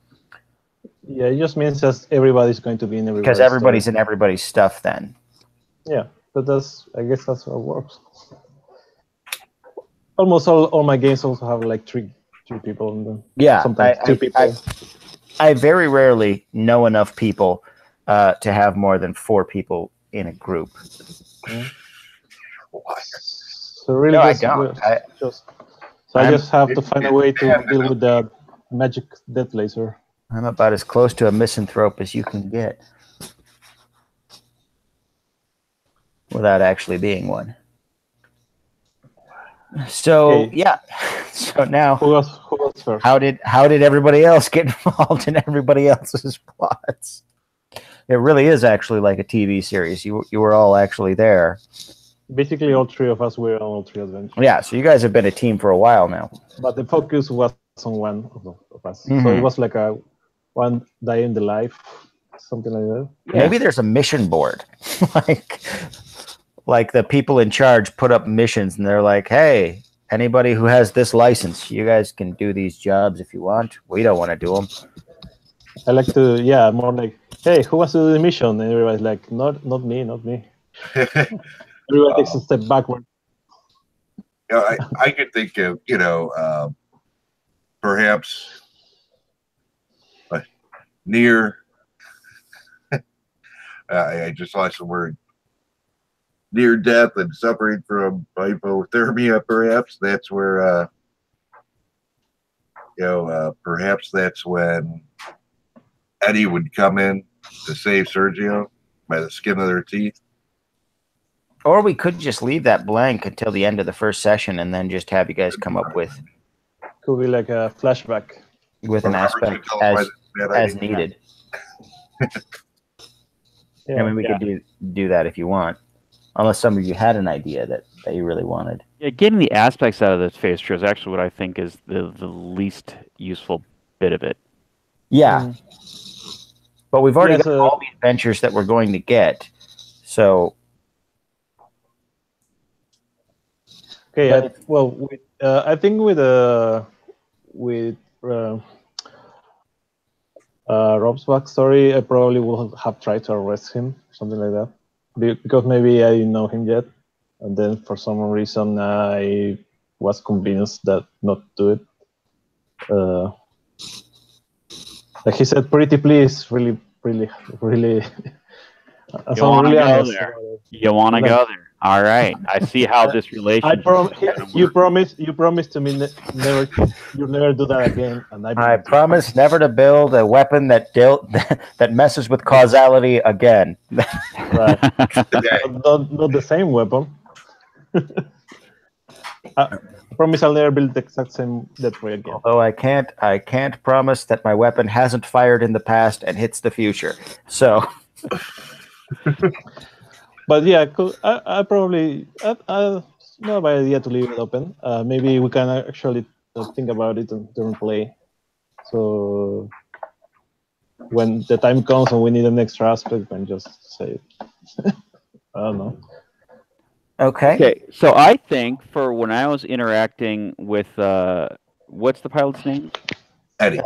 Yeah, it just means that everybody's going to be in everybody's Because everybody's story. in everybody's stuff then. Yeah, but I guess that's how it works. Almost all my games also have like three people in them. Yeah, Sometimes two people. I very rarely know enough people to have more than 4 people in a group. So really, No, I just, don't. I just have to find a way to deal with the magic death laser. I'm about as close to a misanthrope as you can get without actually being one. So Okay. yeah, so now Who was first? how did everybody else get involved in everybody else's plots? It really is actually like a TV series. You were all actually there. Basically, all three of us were on all three adventures. Yeah, so you guys have been a team for a while now. But the focus was on one of us. So Mhm. it was like a one day in the life, something like that. Maybe there's a mission board. like the people in charge put up missions and they're like, hey, anybody who has this license, you guys can do these jobs if you want. We don't want to do them. I like to, more like, hey, who wants to do the mission? And everybody's like, not me. Everybody takes a step backward. you know, I could think of, you know, perhaps near. I just lost the word. Near death and suffering from hypothermia, perhaps that's where, you know, perhaps that's when Eddie would come in to save Sergio by the skin of their teeth. Or we could just leave that blank until the end of the first session and then just have you guys come up with Could be like a flashback. with an aspect as needed. Yeah, I mean, we could do that if you want, unless some of you had an idea that you really wanted. Yeah, getting the aspects out of this phase trio is actually what I think is the least useful bit of it. Yeah. But we've already Yes, got all the adventures that we're going to get. So. Okay. I think with Rob's backstory, I probably would have tried to arrest him, something like that, because maybe I didn't know him yet, and then for some reason I was convinced that not to do it. Like he said, pretty please, really. You want to go there. You want to go there. All right. I see how this relationship. You promised to me you'll never do that again, and I promise never to build a weapon that messes with causality again. Right. not the same weapon. I promise I'll never build the exact same death ray again. Although I can't promise that my weapon hasn't fired in the past and hits the future. So. But yeah, I probably not a bad idea to leave it open. Maybe we can actually think about it during play. So when the time comes and we need an extra aspect, we can just say it. I don't know. Okay. So I think for when I was interacting with what's the pilot's name? Eddie.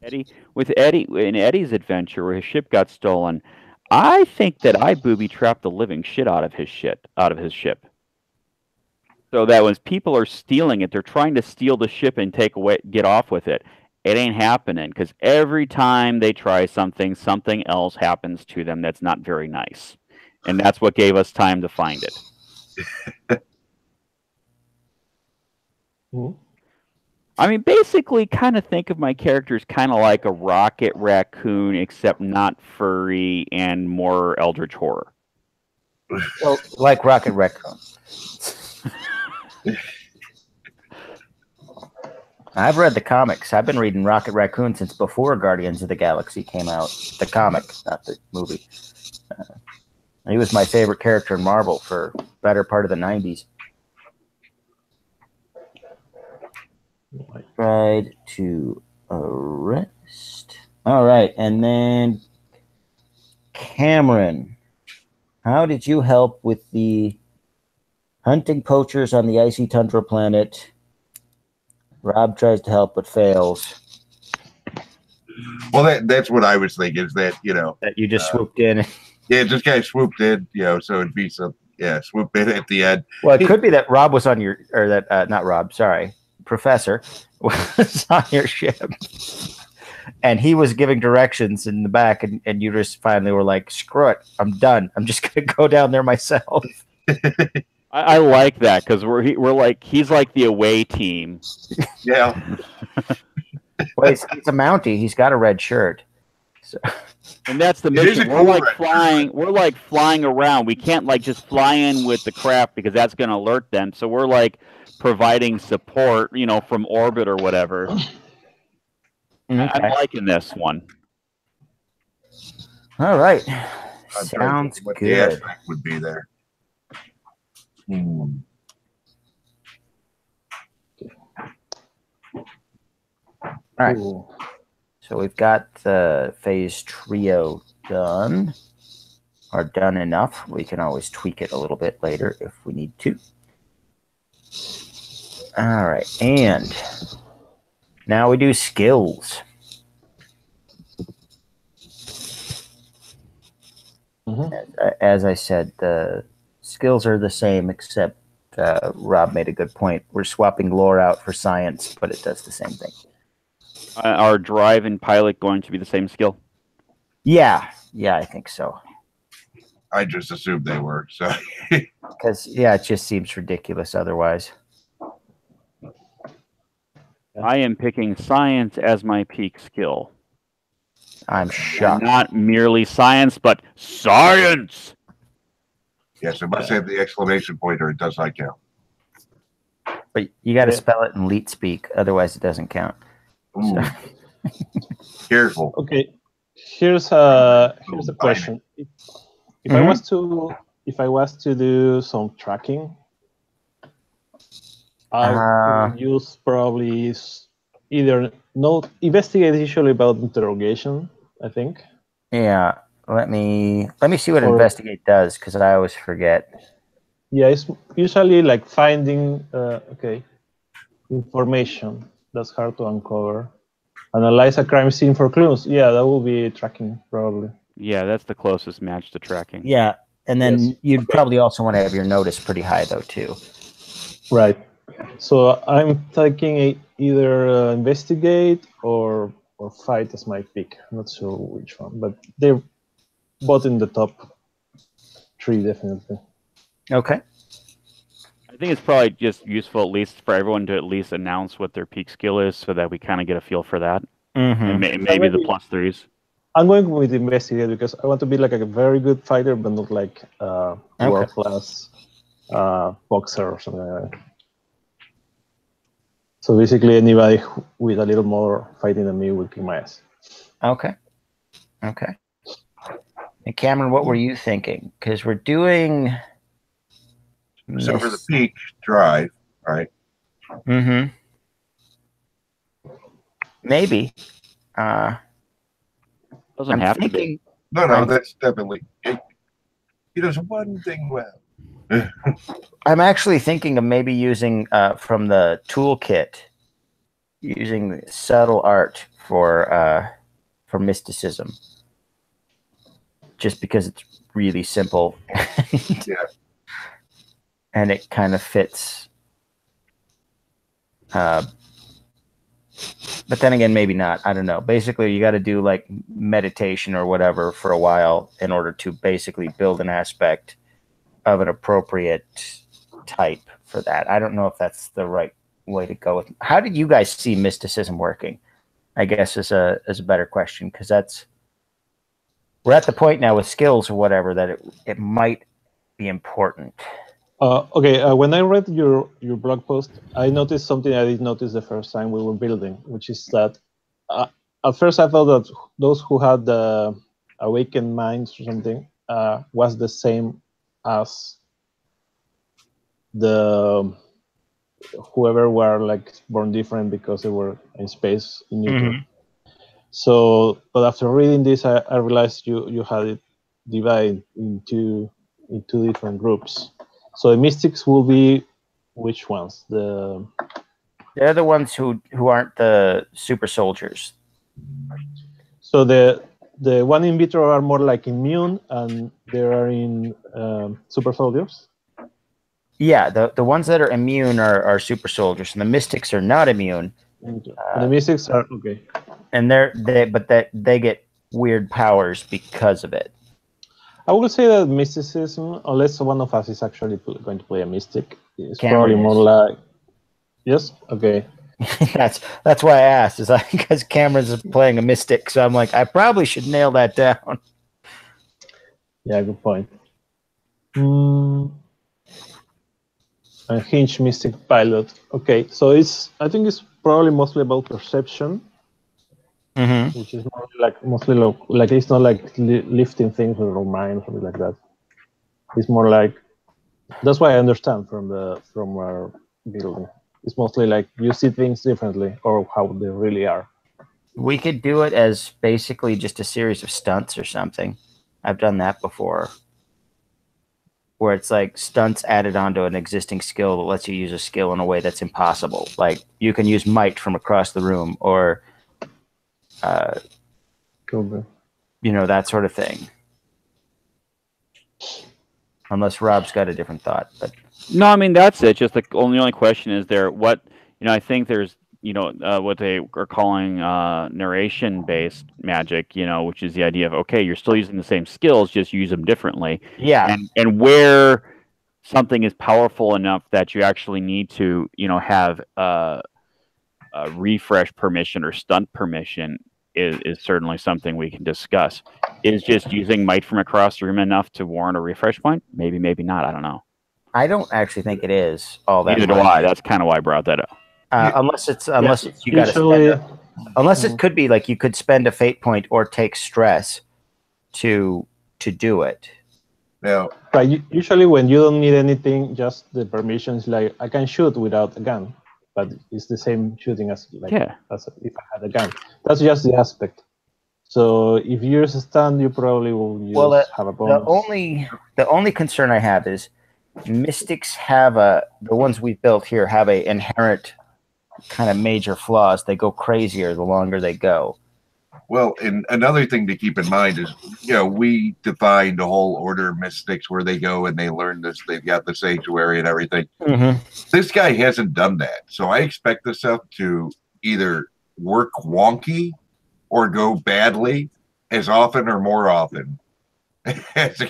Eddie. With Eddie in Eddie's adventure where his ship got stolen, I think that I booby-trapped the living shit out of his ship. So that when people are stealing it, they're trying to steal the ship and get off with it. It ain't happening because every time they try something else happens to them that's not very nice. And that's what gave us time to find it. I mean, basically, kind of think of my characters kind of like a Rocket Raccoon, except not furry and more Eldritch Horror. Well, like Rocket Raccoon. I've read the comics. I've been reading Rocket Raccoon since before Guardians of the Galaxy came out. The comic, not the movie. He was my favorite character in Marvel for better part of the 90s. Tried to arrest. All right, and then Cameron, how did you help with the hunting poachers on the icy tundra planet? Rob tries to help but fails. Well, that's what I was thinking, is that, That you just swooped in. Yeah, just kind of swooped in, so it'd be swoop in at the end. Well, it could be that Rob was on your, or that, not Rob, sorry, Professor was on your ship. And he was giving directions in the back, and you just finally were like, screw it, I'm done. I'm just going to go down there myself. I like that, because we're like, he's like the away team. Yeah. Well, he's a Mountie. He's got a red shirt. So. And that's the mission. We're like flying around. We can't like just fly in with the craft because that's going to alert them. So we're like providing support, from orbit or whatever. Okay. I'm liking this one. All right. Sounds what good. The aspect would be there. All right. Ooh. So we've got the phase trio done, or done enough. We can always tweak it a little bit later if we need to. All right, and now we do skills. As I said, the skills are the same, except Rob made a good point. We're swapping lore out for science, but it does the same thing. Are drive and pilot going to be the same skill? Yeah, I think so. I just assumed they were. So, because it just seems ridiculous otherwise. I am picking science as my peak skill. I'm shocked. Not merely science, but science. Yes, it must have the exclamation point, or it does not count. But you got to spell it in leet speak, otherwise it doesn't count. So. Careful. Okay, here's a question. If I was to do some tracking, I would use probably either investigate usually about interrogation, I think. Yeah, let me see what investigate does, because I always forget. Yeah, it's usually like finding information that's hard to uncover. Analyze a crime scene for clues. Yeah, that will be tracking probably. Yeah, that's the closest match to tracking. Yeah, and then you'd probably also want to have your notice pretty high though too. Right. So I'm taking either investigate or fight as my pick. I'm not sure which one, but they're both in the top 3 definitely. Okay. I think it's probably just useful, at least for everyone, to at least announce what their peak skill is, so that we kind of get a feel for that. And maybe the +3s. I'm going with investigate because I want to be like a very good fighter, but not like world-class boxer or something like that. So basically, anybody with a little more fighting than me would kick my ass. Okay. And Cameron, what were you thinking? Because we're doing. So for the peak, drive, right? Maybe. Doesn't have to be. No, that's definitely. He does one thing well. I'm actually thinking of maybe using from the toolkit, using subtle art for mysticism, just because it's really simple. Yeah. And it kind of fits. But then again, maybe not. I don't know. Basically, you got to do like meditation or whatever for a while in order to basically build an aspect of an appropriate type for that. I don't know if that's the right way to go with. How did you guys see mysticism working? I guess is a better question, because we're at the point now with skills or whatever that it might be important. Okay, when I read your blog post, I noticed something I didn't notice the first time we were building, which is that at first I thought that those who had the awakened minds or something was the same as the whoever were like born different because they were in space in Newton. So, but after reading this, I realized you had it divided into two different groups. So the mystics will be which ones? They're the ones who aren't the super soldiers. So the one in vitro are more like immune, and they are in super soldiers. Yeah, the ones that are immune are super soldiers, and the mystics are not immune. The mystics are okay. And they get weird powers because of it. I would say that mysticism, unless one of us is actually going to play a mystic, is Cameron probably more like yes. Okay. that's why I asked, is because Cameron's playing a mystic, so I'm like, I probably should nail that down. Yeah, good point. Unhinged mystic pilot. Okay, so I think it's probably mostly about perception. Which is mostly like it's not like lifting things with our mind or something like that. It's more like that's why I understand from our building. It's mostly like you see things differently or how they really are. We could do it as basically just a series of stunts or something. I've done that before, where it's like stunts added onto an existing skill that lets you use a skill in a way that's impossible. Like you can use might from across the room, or that sort of thing. Unless Rob's got a different thought, but no, I mean that's it. Just the only question is there what I think there's what they are calling narration-based magic, which is the idea of okay, you're still using the same skills, just use them differently. Yeah, and where something is powerful enough that you actually need to have a refresh permission or stunt permission is certainly something we can discuss. Is just using might from across the room enough to warrant a refresh point? Maybe not. I don't know. I don't actually think it is all that. Neither do I. That's kind of why I brought that up. Unless you got to unless it could be like you could spend a fate point or take stress to do it. Now, right, usually when you don't need anything, just the permissions, like I can shoot without a gun, but it's the same shooting as as if I had a gun. That's just the aspect. So if you use a stun, you probably will have a bonus. The only concern I have is mystics have the ones we've built here have a inherent kind of major flaws. They go crazier the longer they go. Well, and another thing to keep in mind is, we defined the whole order of mystics where they go and they learn this. They've got the sanctuary and everything. This guy hasn't done that. So I expect this stuff to either work wonky or go badly as often or more often as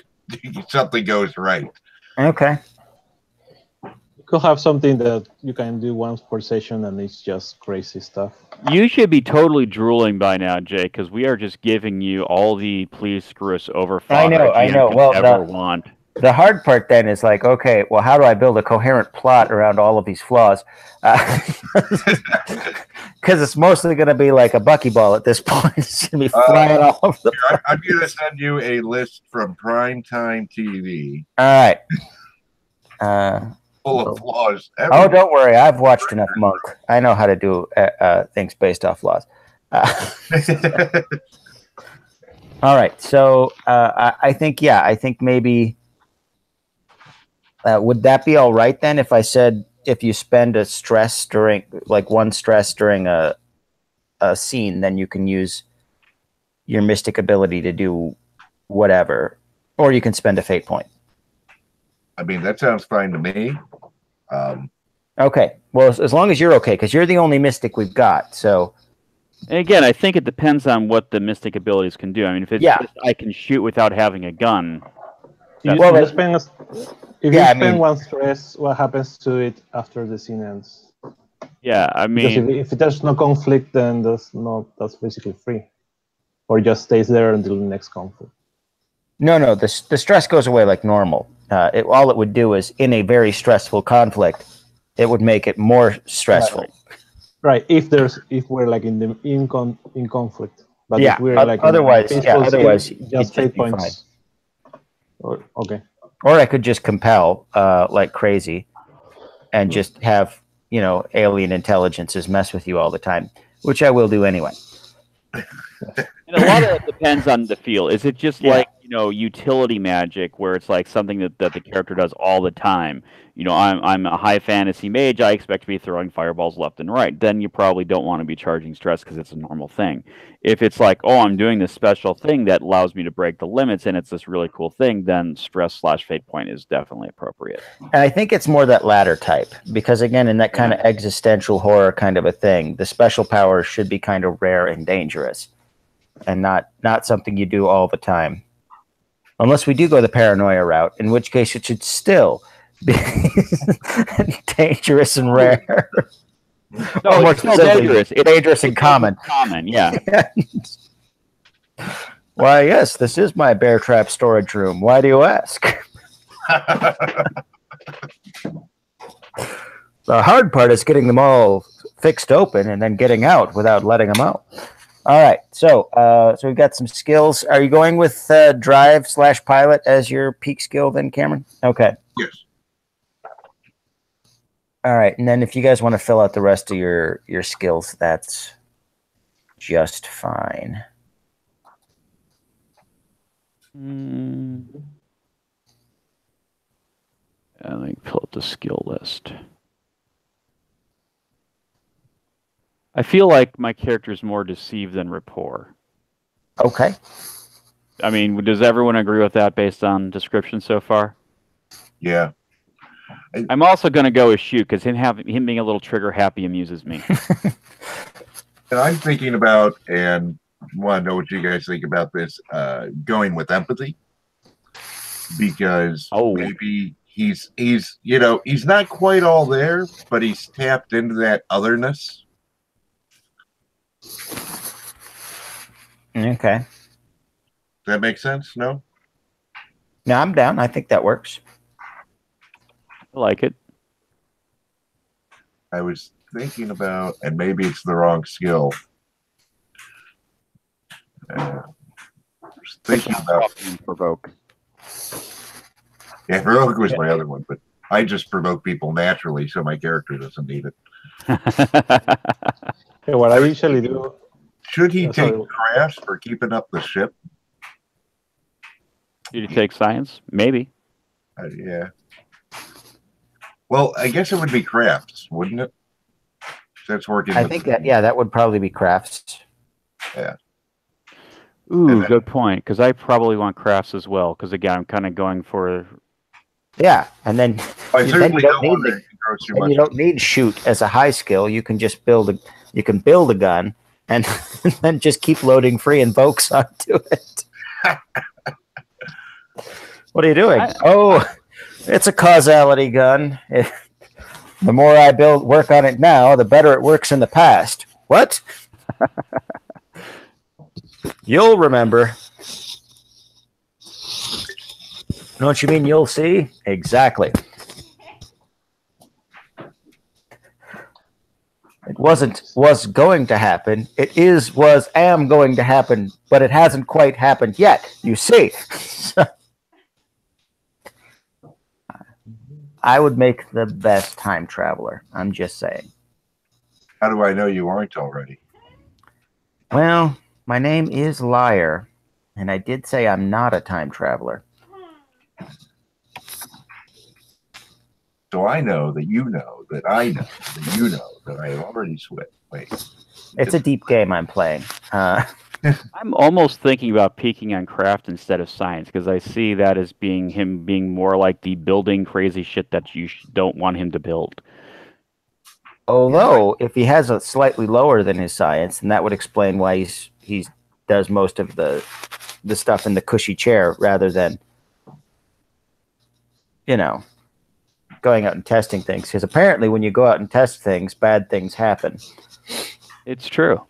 something goes right. Okay. You could have something that you can do once per session and it's just crazy stuff. You should be totally drooling by now, Jay, because we are just giving you all the please screw us over. I know. Well, want. The hard part then is like, okay, well, how do I build a coherent plot around all of these flaws? Because it's mostly going to be like a buckyball at this point. It's going to be flying all over the place. I'm going to send you a list from Primetime TV. All right. Full of flaws. Oh, don't worry. I've watched enough Monk. I know how to do things based off flaws. All right. So I think maybe would that be all right then if I said if you spend a stress during one stress during a scene, then you can use your mystic ability to do whatever, or you can spend a fate point. I mean, that sounds fine to me. Okay. Well, as long as you're okay, because you're the only mystic we've got. So, and again, I think it depends on what the mystic abilities can do. I mean, if it's just I can shoot without having a gun. If you spend one stress, what happens to it after the scene ends? Yeah, I Because mean, if there's no conflict, then that's basically free, or just stays there until the next conflict. No. The stress goes away like normal. All it would do is, in a very stressful conflict, it would make it more stressful. Right. If we're like in conflict, but Yeah, if we're like otherwise, in peaceful you'd just fate be fine. points. Okay. Or I could just compel like crazy, and just have alien intelligences mess with you all the time, which I will do anyway. and a lot of it depends on the feel. Is it just like utility magic, where it's like something that the character does all the time? I'm a high fantasy mage. I expect to be throwing fireballs left and right. Then you probably don't want to be charging stress because it's a normal thing. If it's like, oh, I'm doing this special thing that allows me to break the limits, and it's this really cool thing, then stress/fate point is definitely appropriate. And I think it's more that latter type, because again, in that kind of existential horror kind of a thing, the special powers should be kind of rare and dangerous, and not something you do all the time. Unless we do go the paranoia route, in which case it should still be dangerous and rare. No, it's still dangerous. It's dangerous and common. Common, yeah. Why, yes, this is my bear trap storage room. Why do you ask? The hard part is getting them all fixed open and then getting out without letting them out. All right, so we've got some skills. Are you going with drive/pilot as your peak skill then, Cameron? Okay. Yes. All right, and then if you guys want to fill out the rest of your skills, that's just fine. Let me pull up the skill list. I feel like my character is more deceive than rapport. Okay. I mean, does everyone agree with that based on description so far? Yeah. I'm also going to go with shoot, because him being a little trigger happy amuses me. And I'm thinking about, and want to know what you guys think about this, going with empathy, because maybe he's not quite all there, but he's tapped into that otherness. Okay. Does that make sense? No? No, I'm down. I think that works. I like it. I was thinking about, and maybe it's the wrong skill. Thinking about provoke. Yeah, provoke was my other one, but I just provoke people naturally, so my character doesn't need it. Okay, what I usually do. Should he take crafts for keeping up the ship? Did he take science? Maybe. Yeah. Well, I guess it would be crafts, wouldn't it? That's working. I think that would probably be crafts. Yeah. Ooh, good point. Because I probably want crafts as well. Because again, I'm kind of going for. Yeah, and then you don't need shoot as a high skill. You can just build a gun and then just keep loading free invokes onto it. What are you doing? It's a causality gun. The more I work on it now, the better it works in the past. What? You'll remember. Know what you mean? You'll see? Exactly. It was going to happen. It am going to happen, but it hasn't quite happened yet. You see? I would make the best time traveler. I'm just saying. How do I know you aren't already? Well, my name is Liar, and I did say I'm not a time traveler. So I know that you know that I know that you know that I have already switched. Wait. It's a deep game I'm playing. I'm almost thinking about peaking on craft instead of science, because I see that as him being more like the building crazy shit that you don't want him to build. Although, if he has a slightly lower than his science, then that would explain why he does most of the stuff in the cushy chair rather than, going out and testing things, because apparently when you go out and test things, bad things happen. It's true.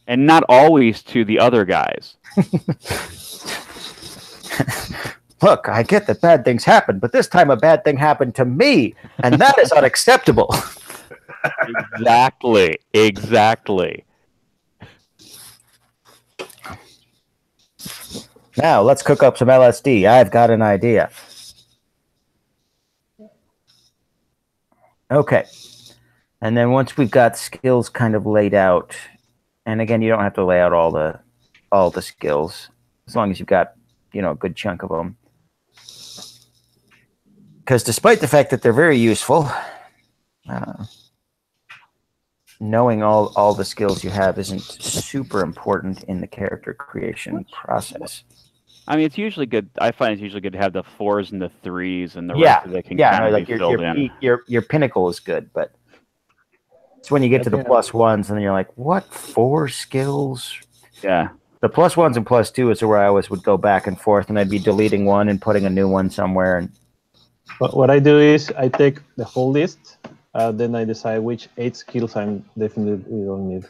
And not always to the other guys. Look, I get that bad things happen, but this time a bad thing happened to me, and that is unacceptable. Exactly. Now, let's cook up some LSD. I've got an idea. Okay. And then once we've got skills kind of laid out, and again, you don't have to lay out all the skills, as long as you've got, a good chunk of them. Because despite the fact that they're very useful, knowing all the skills you have isn't super important in the character creation process. I mean, it's usually good. I find it's usually good to have the 4s and the 3s, and the rest of it can kind of be filled in. Your pinnacle is good, but it's when you get to the +1s, and then you're like, what, 4 skills? Yeah. The +1s and +2s are where I always would go back and forth, and I'd be deleting one and putting a new one somewhere. And what I do is I take the whole list, then I decide which 8 skills I definitely don't need.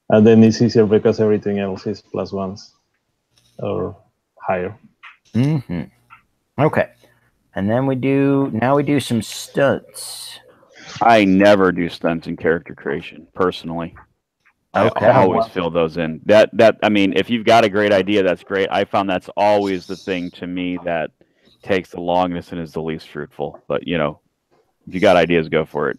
And then it's easier because everything else is +1s or higher. Mm-hmm. Okay. And then we do some stunts. I never do stunts in character creation, personally. Okay. I always fill those in. I mean, if you've got a great idea, that's great. I found that's always the thing to me that takes the longest and is the least fruitful. But, if you got ideas, go for it.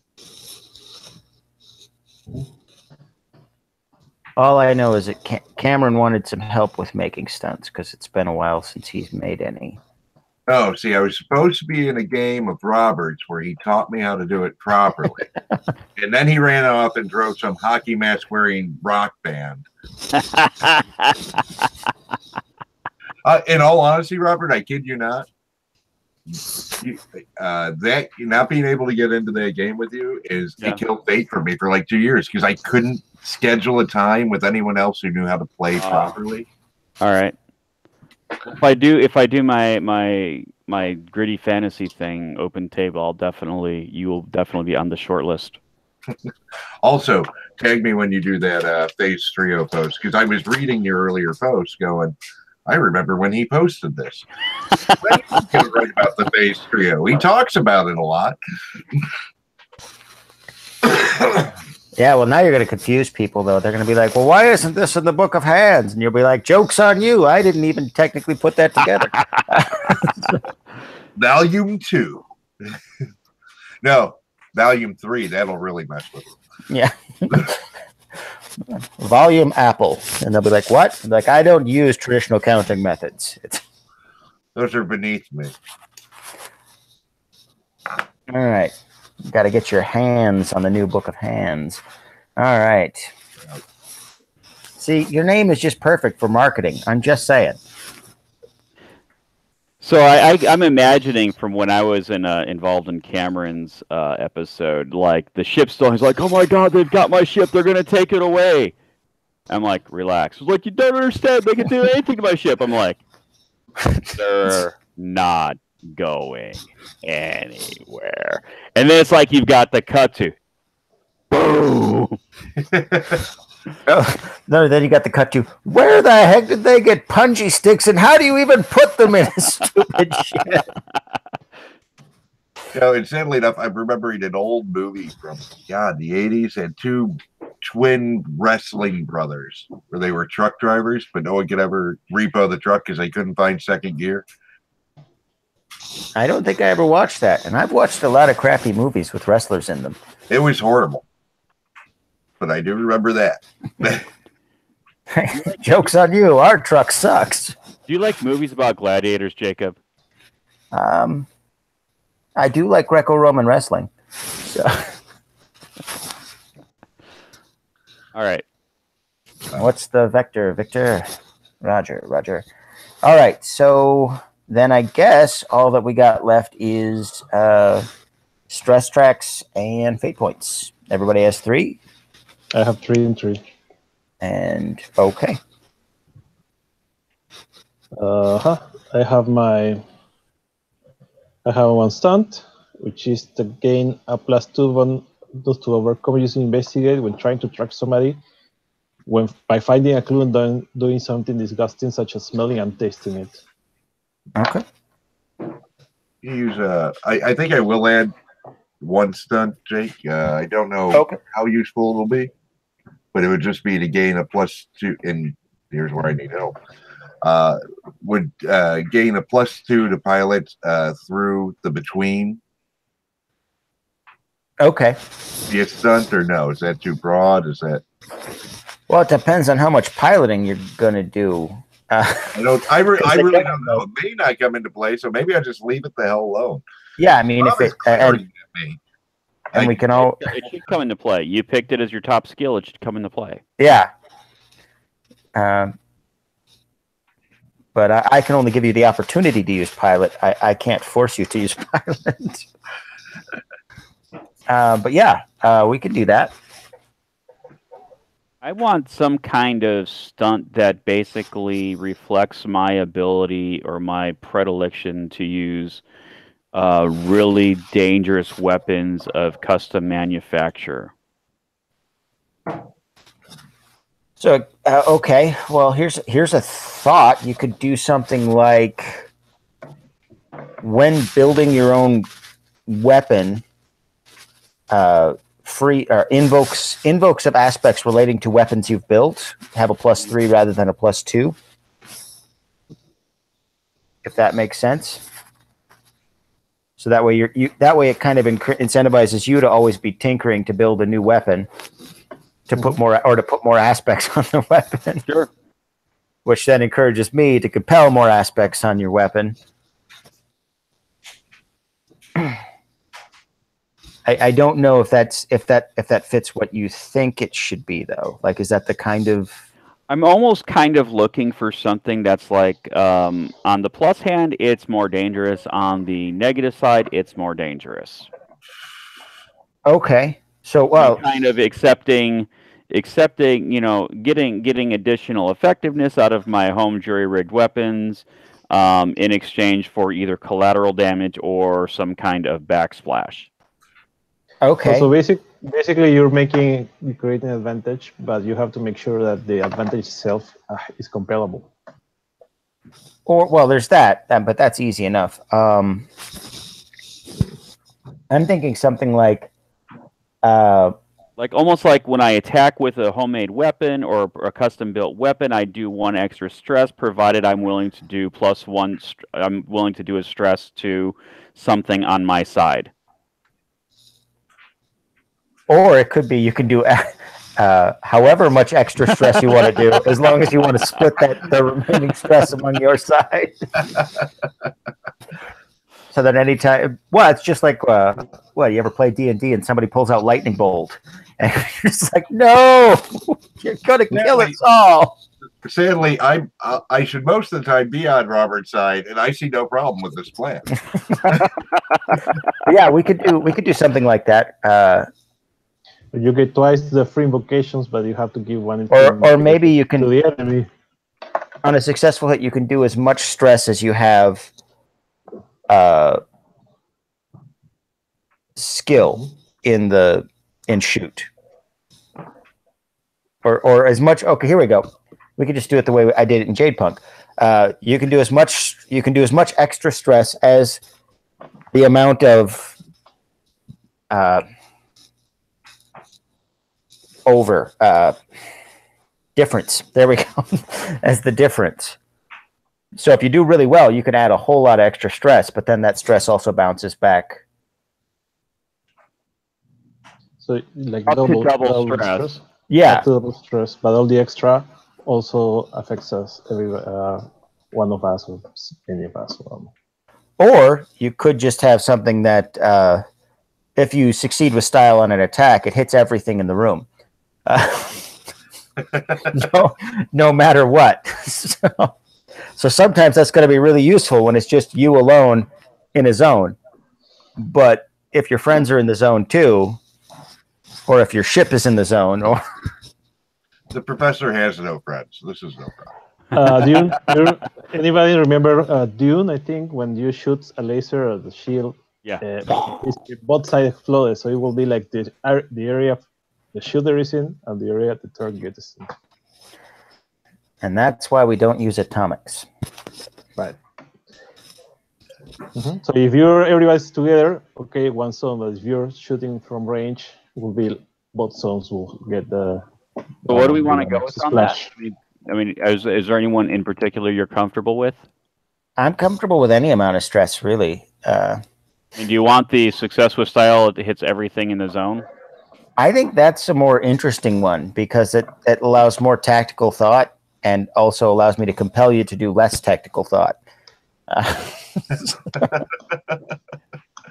All I know is that Cameron wanted some help with making stunts because it's been a while since he's made any. Oh, see, I was supposed to be in a game of Roberts where he taught me how to do it properly. And then he ran off and drove some hockey mask wearing rock band. In all honesty, Robert, I kid you not. That not being able to get into that game with you it killed fate for me for like 2 years because I couldn't schedule a time with anyone else who knew how to play properly. All right. If I do my gritty fantasy thing, open table, you will definitely be on the short list. Also, tag me when you do that Phase Trio post because I was reading your earlier post going, I remember when he posted this. He's going to write about the Phase Trio. He talks about it a lot. Yeah, well, now you're going to confuse people, though. They're going to be like, well, why isn't this in the Book of Hands? And you'll be like, joke's on you. I didn't even technically put that together. Volume 2. No, Volume 3. That'll really mess with them. Yeah. Volume Apple. And they'll be like, what? Like, I don't use traditional counting methods. Those are beneath me. All right. You got to get your hands on the new Book of Hands. All right. See, your name is just perfect for marketing. I'm just saying. So I'm imagining from when I was involved in Cameron's episode, like the ship still. He's like, "Oh my God, they've got my ship. They're gonna take it away." I'm like, "Relax." He's like, "You don't understand. They can do anything to my ship." I'm like, "They're not going anywhere." And then it's like you've got the cut to boom. Oh, no, then you got the cut to where the heck did they get punji sticks and how do you even put them in a stupid shit? Incidentally enough, I'm remembering an old movie from the 80s and 2 twin wrestling brothers where they were truck drivers, but no one could ever repo the truck because they couldn't find second gear. I don't think I ever watched that, and I've watched a lot of crappy movies with wrestlers in them. It was horrible, but I do remember that. Joke's on you. Our truck sucks. Do you like movies about gladiators, Jacob? I do like Greco-Roman wrestling. So. All right. What's the vector? Victor? Roger. All right, so then I guess all that we got left is stress tracks and fate points. Everybody has 3? I have 3 and 3. And okay. I have my I have one stunt, which is to gain a +2 bonus to overcome using investigate when trying to track somebody by finding a clue and doing something disgusting such as smelling and tasting it. Okay. You use I think I will add one stunt, Jake. I don't know how useful it'll be, but it would just be to gain a +2. And here's where I need help. Would gain a +2 to pilot through the between. Okay. Be a stunt or no? Is that too broad? Is that? Well, it depends on how much piloting you're gonna do. I really don't know. It may not come into play, so maybe I just leave it the hell alone. Yeah, I mean, if it and we can all. It should come into play. You picked it as your top skill. It should come into play. Yeah. But I can only give you the opportunity to use pilot. I can't force you to use pilot. But yeah, we can do that. I want some kind of stunt that basically reflects my ability or my predilection to use really dangerous weapons of custom manufacture. So okay, well here's a thought. You could do something like when building your own weapon, free or invokes of aspects relating to weapons you've built have a +3 rather than a +2. If that makes sense. So that way that way it kind of incentivizes you to always be tinkering to build a new weapon, to put more aspects on the weapon. Sure. Which then encourages me to compel more aspects on your weapon. I don't know if that fits what you think it should be though. Like, is that the kind of? I'm almost kind of looking for something that's like on the plus hand, it's more dangerous. On the negative side, it's more dangerous. Okay, so well, I'm kind of accepting, getting additional effectiveness out of my home jury-rigged weapons in exchange for either collateral damage or some kind of backsplash. Okay. So basically, you're creating an advantage, but you have to make sure that the advantage itself is comparable. Or well, there's that, but that's easy enough. I'm thinking something like almost like when I attack with a homemade weapon or a custom-built weapon, I do 1 extra stress, provided I'm willing to do +1. I'm willing to do a stress to something on my side. Or it could be you can do however much extra stress you want to do, as long as you want to split the remaining stress among your side. So that anytime, well, it's just like, you ever play D&D and somebody pulls out lightning bolt, and you're just like, no, you're gonna kill us all. Sadly, I should most of the time be on Robert's side, and I see no problem with this plan. Yeah, we could do something like that. You get twice the free invocations, but you have to give one. Or maybe you can, to the enemy. On a successful hit, you can do as much stress as you have skill in shoot. Or as much. Okay, here we go. We can just do it the way I did it in Jade Punk. You can do as much extra stress as the amount of difference. There we go. As the difference. So if you do really well, you can add a whole lot of extra stress, but then that stress also bounces back. So like Up to double stress. Yeah. Up to double stress, but all the extra also affects us, every one of us, or any of us. Or you could just have something that if you succeed with style on an attack, it hits everything in the room. No matter what. So sometimes that's going to be really useful when it's just you alone in a zone. But if your friends are in the zone too, or if your ship is in the zone, or the professor has no friends. This is no problem. Dune, anybody remember Dune? I think when you shoot a laser at the shield, Yeah. both sides explode, so it will be like the area the shooter is in and the area the target is in. And that's why we don't use atomics. Right. So if everybody's together, okay, one zone. But if you're shooting from range, it will be both zones will get the. So what do we want to go with on that? I mean, is there anyone in particular you're comfortable with? I'm comfortable with any amount of stress, really. And do you want the success with style that hits everything in the zone? I think that's a more interesting one because it allows more tactical thought and also allows me to compel you to do less tactical thought.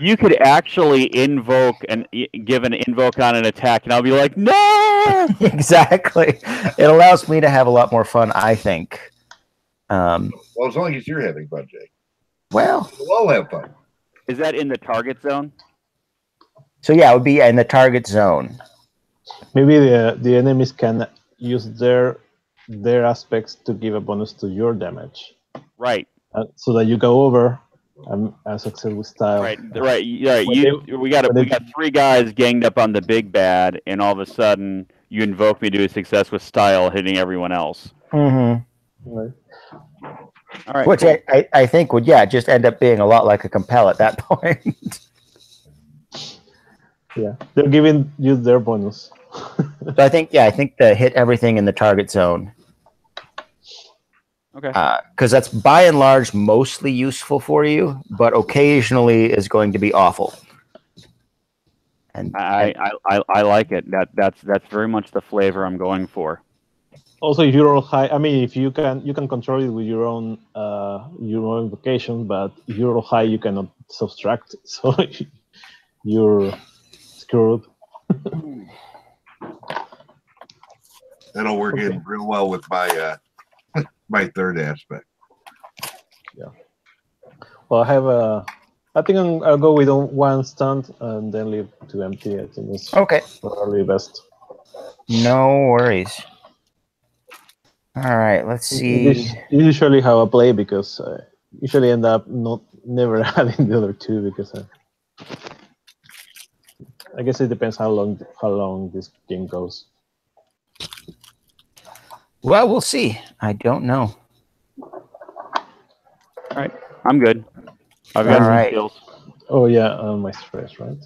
You could actually invoke and give an invoke on an attack, and I'll be like, no! Exactly. It allows me to have a lot more fun, I think. Well, as long as you're having fun, Jake. Well, we'll all have fun. Is that in the target zone? So yeah, it would be in the target zone. Maybe the enemies can use their aspects to give a bonus to your damage. Right. So that you go over and succeed with style. Right. We got 3 guys ganged up on the big bad, and all of a sudden you invoke me to do a success with style, hitting everyone else. Mm-hmm. Right. All right. Which cool. I think would just end up being a lot like a compel at that point. Yeah, they're giving you their bonus. So I think the hit everything in the target zone. Okay. Because that's by and large mostly useful for you, but occasionally is going to be awful. And I like it. That's very much the flavor I'm going for. Also, if you roll high, I mean, if you can control it with your own invocation, but if you roll high, you cannot subtract, so you're screwed. That'll work in real well with my my third aspect. Yeah. Well, I think I'll go with one stunt and then leave 2 empty. I think it's probably best. No worries. All right, let's see. This is usually how I play because I usually end up never having the other 2 because I guess it depends how long this game goes. Well, we'll see. I don't know. All right, I'm good. I've got some skills. Oh yeah, my stress, right?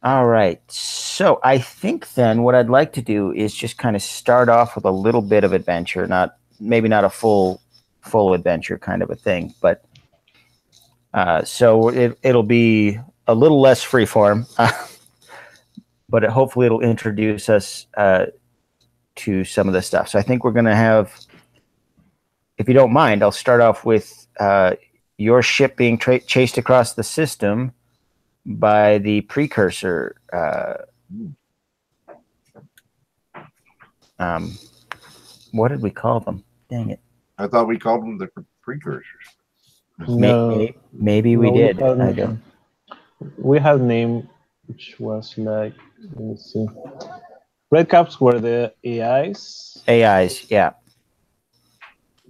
All right. So I think then what I'd like to do is just kind of start off with a little bit of adventure, maybe not a full adventure kind of a thing, but so it'll be a little less freeform, but hopefully it'll introduce us to some of the stuff. So I think we're going to have, if you don't mind, I'll start off with your ship being chased across the system by the precursor. What did we call them? Dang it. I thought we called them the precursors. No, maybe we did. I don't. We had a name which was like, let me see. Red caps were the AIs. AIs, yeah.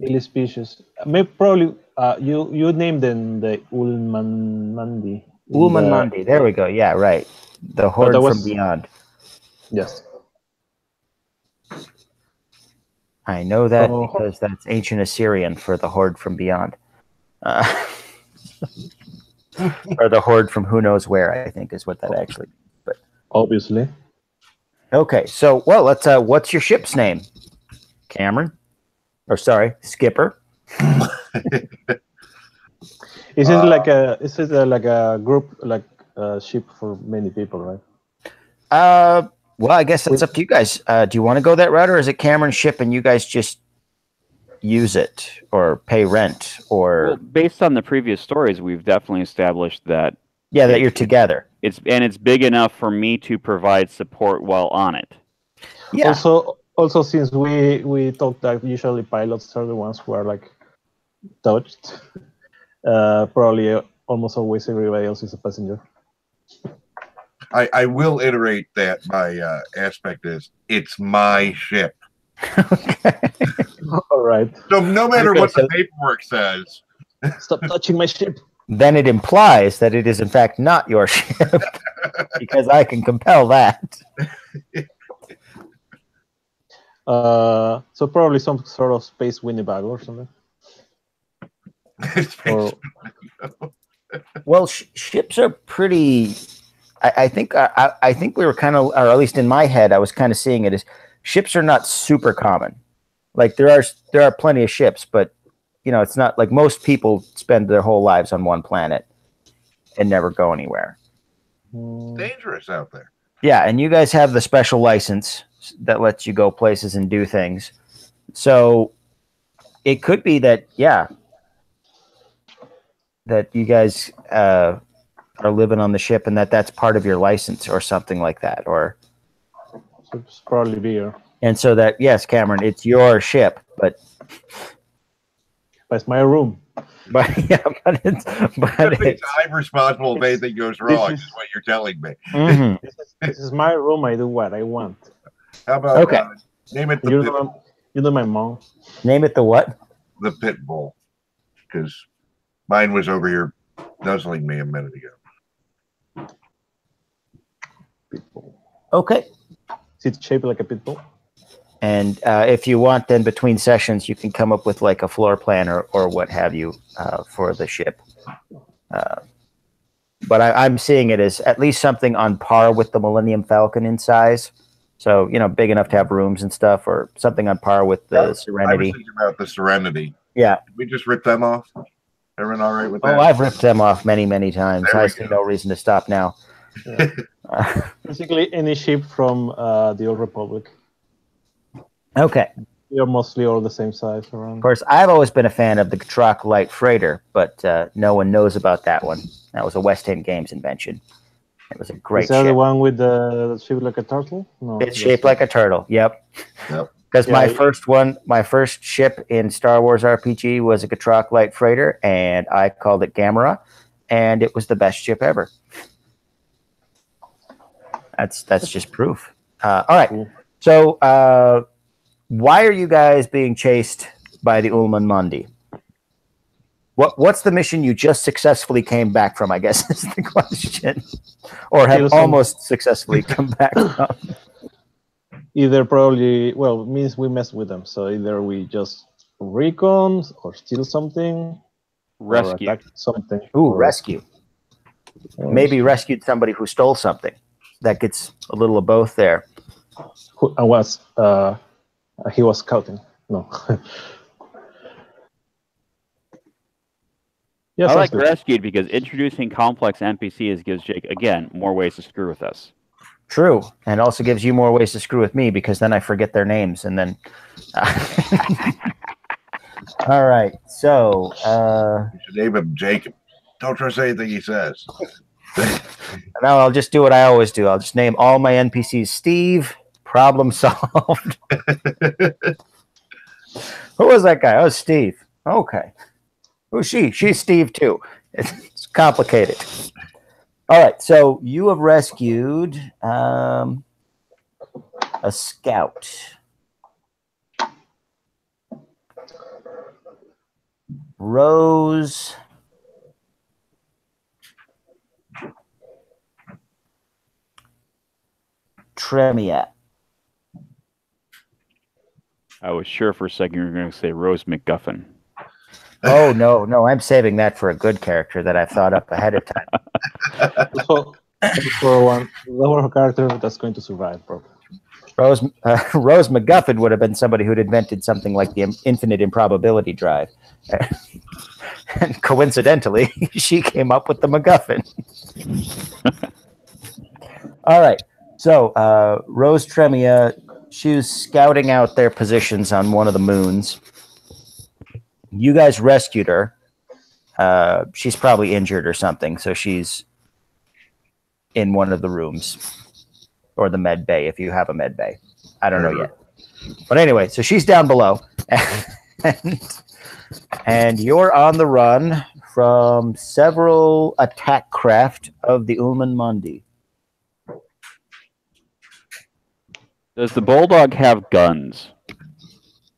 Alien species. Maybe probably you named them the Ulmanmandi. Ulmanmandi. There we go. Yeah, right. The Horde from Beyond. Yes. I know that because that's ancient Assyrian for the Horde from Beyond. Or the Horde from who knows where, I think is what that actually means. But obviously. Okay, so let's what's your ship's name? Cameron? Or sorry, Skipper. Is it like a group, like a ship for many people, right? Well, I guess it's up to you guys. Do you want to go that route, or is it Cameron's ship and you guys just use it or pay rent? Or based on the previous stories, we've definitely established that. Yeah, that you're together. It's big enough for me to provide support while on it. Yeah. Also, since we talked that usually pilots are the ones who are like touched, probably almost always everybody else is a passenger. I will iterate that my aspect is it's my ship. All right. So no matter Okay, what so- the paperwork says, Stop touching my ship. Then it implies that it is in fact not your ship, because I can compel that. So probably some sort of space Winnebago or something. Or Well, ships are pretty. I think I think we were kind of, or at least in my head, I was kind of seeing it as ships are not super common. Like there are plenty of ships, but you know, it's not like most people spend their whole lives on one planet and never go anywhere. dangerous out there. Yeah, and you guys have the special license that lets you go places and do things. So it could be that, yeah, that you guys are living on the ship and that's part of your license or something like that. Or it's probably beer. and so that, yes, Cameron, it's your ship, but It's my room. yeah, but it's That means I'm responsible if anything goes wrong. Is what you're telling me. mhm. This is my room. I do what I want. How about Okay. Name it You know my mom. Name it the what? the pit bull, because mine was over here nuzzling me a minute ago. Pitbull. Okay. Is it shaped like a pitbull? And if you want, then between sessions, you can come up with like a floor plan or what have you for the ship. But I'm seeing it as at least something on par with the Millennium Falcon in size. So, you know, big enough to have rooms and stuff, or something on par with the I was Serenity. thinking about the Serenity. Yeah. Did we just rip them off? Everyone all right with that? Oh, I've ripped them off many, many times. There we I see go. no reason to stop now. Yeah. Basically, any ship from the Old Republic. Okay. They're mostly all the same size Of around. course, I've always been a fan of the Trock Light Freighter, but no one knows about that one. That was a West End Games invention. It was a great Is that ship. the one with the shape like a turtle? No. It's shaped like a turtle. Yep. Yep. Because Yeah, my first ship in Star Wars RPG was a Gatrock Light Freighter, and I called it Gamera, and it was the best ship ever. That's just proof. All right. Cool. So, why are you guys being chased by the Ulman Mundi? What's the mission you just successfully came back from, I guess is the question. Or have Kill some- almost successfully come back from. Either probably, well, it means we mess with them. So either we just recon or steal something. Rescue. Or attack something. Ooh, or, rescue. or- Maybe rescued somebody who stole something. That gets a little of both there. He was scouting. No. Yeah, I sounds like good. rescued because introducing complex NPCs gives Jake, again, more ways to screw with us. True. And also gives you more ways to screw with me because then I forget their names and then. All right. So, You should name him Jacob. Don't trust anything he says. now I'll just do what I always do. I'll just name all my NPCs Steve. Problem solved. Who was that guy? Oh, Steve. Okay. Who's she? She's Steve too. It's complicated. All right. So you have rescued a scout. Rose Tremia. I was sure for a second you were going to say Rose McGuffin. Oh no, I'm saving that for a good character that I've thought up ahead of time. So, for one lower character that's going to survive, probably. Rose McGuffin would have been somebody who'd invented something like the infinite improbability drive. And coincidentally, she came up with the MacGuffin. All right. So, Rose Tremia, she was scouting out their positions on one of the moons. You guys rescued her. She's probably injured or something, so she's in one of the rooms. Or the med bay, if you have a med bay. I don't know yet. But anyway, so she's down below. And you're on the run from several attack craft of the Ulman Mundi. Does the Bulldog have guns?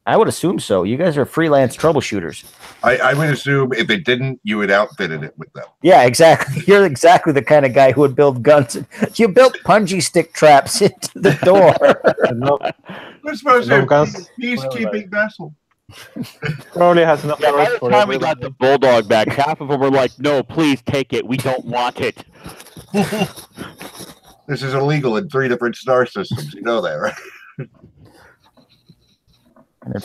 I would assume so. You guys are freelance troubleshooters. I would assume if it didn't, you would outfitted it with them. Yeah, exactly. You're exactly the kind of guy who would build guns. You built punji stick traps into the door. We're supposed to have guns. peacekeeping vessel. Probably has enough Yeah, by storage the for time we everybody. got the bulldog back, half of them were like, "No, please take it. We don't want it." This is illegal in 3 different star systems. You know that, right? And in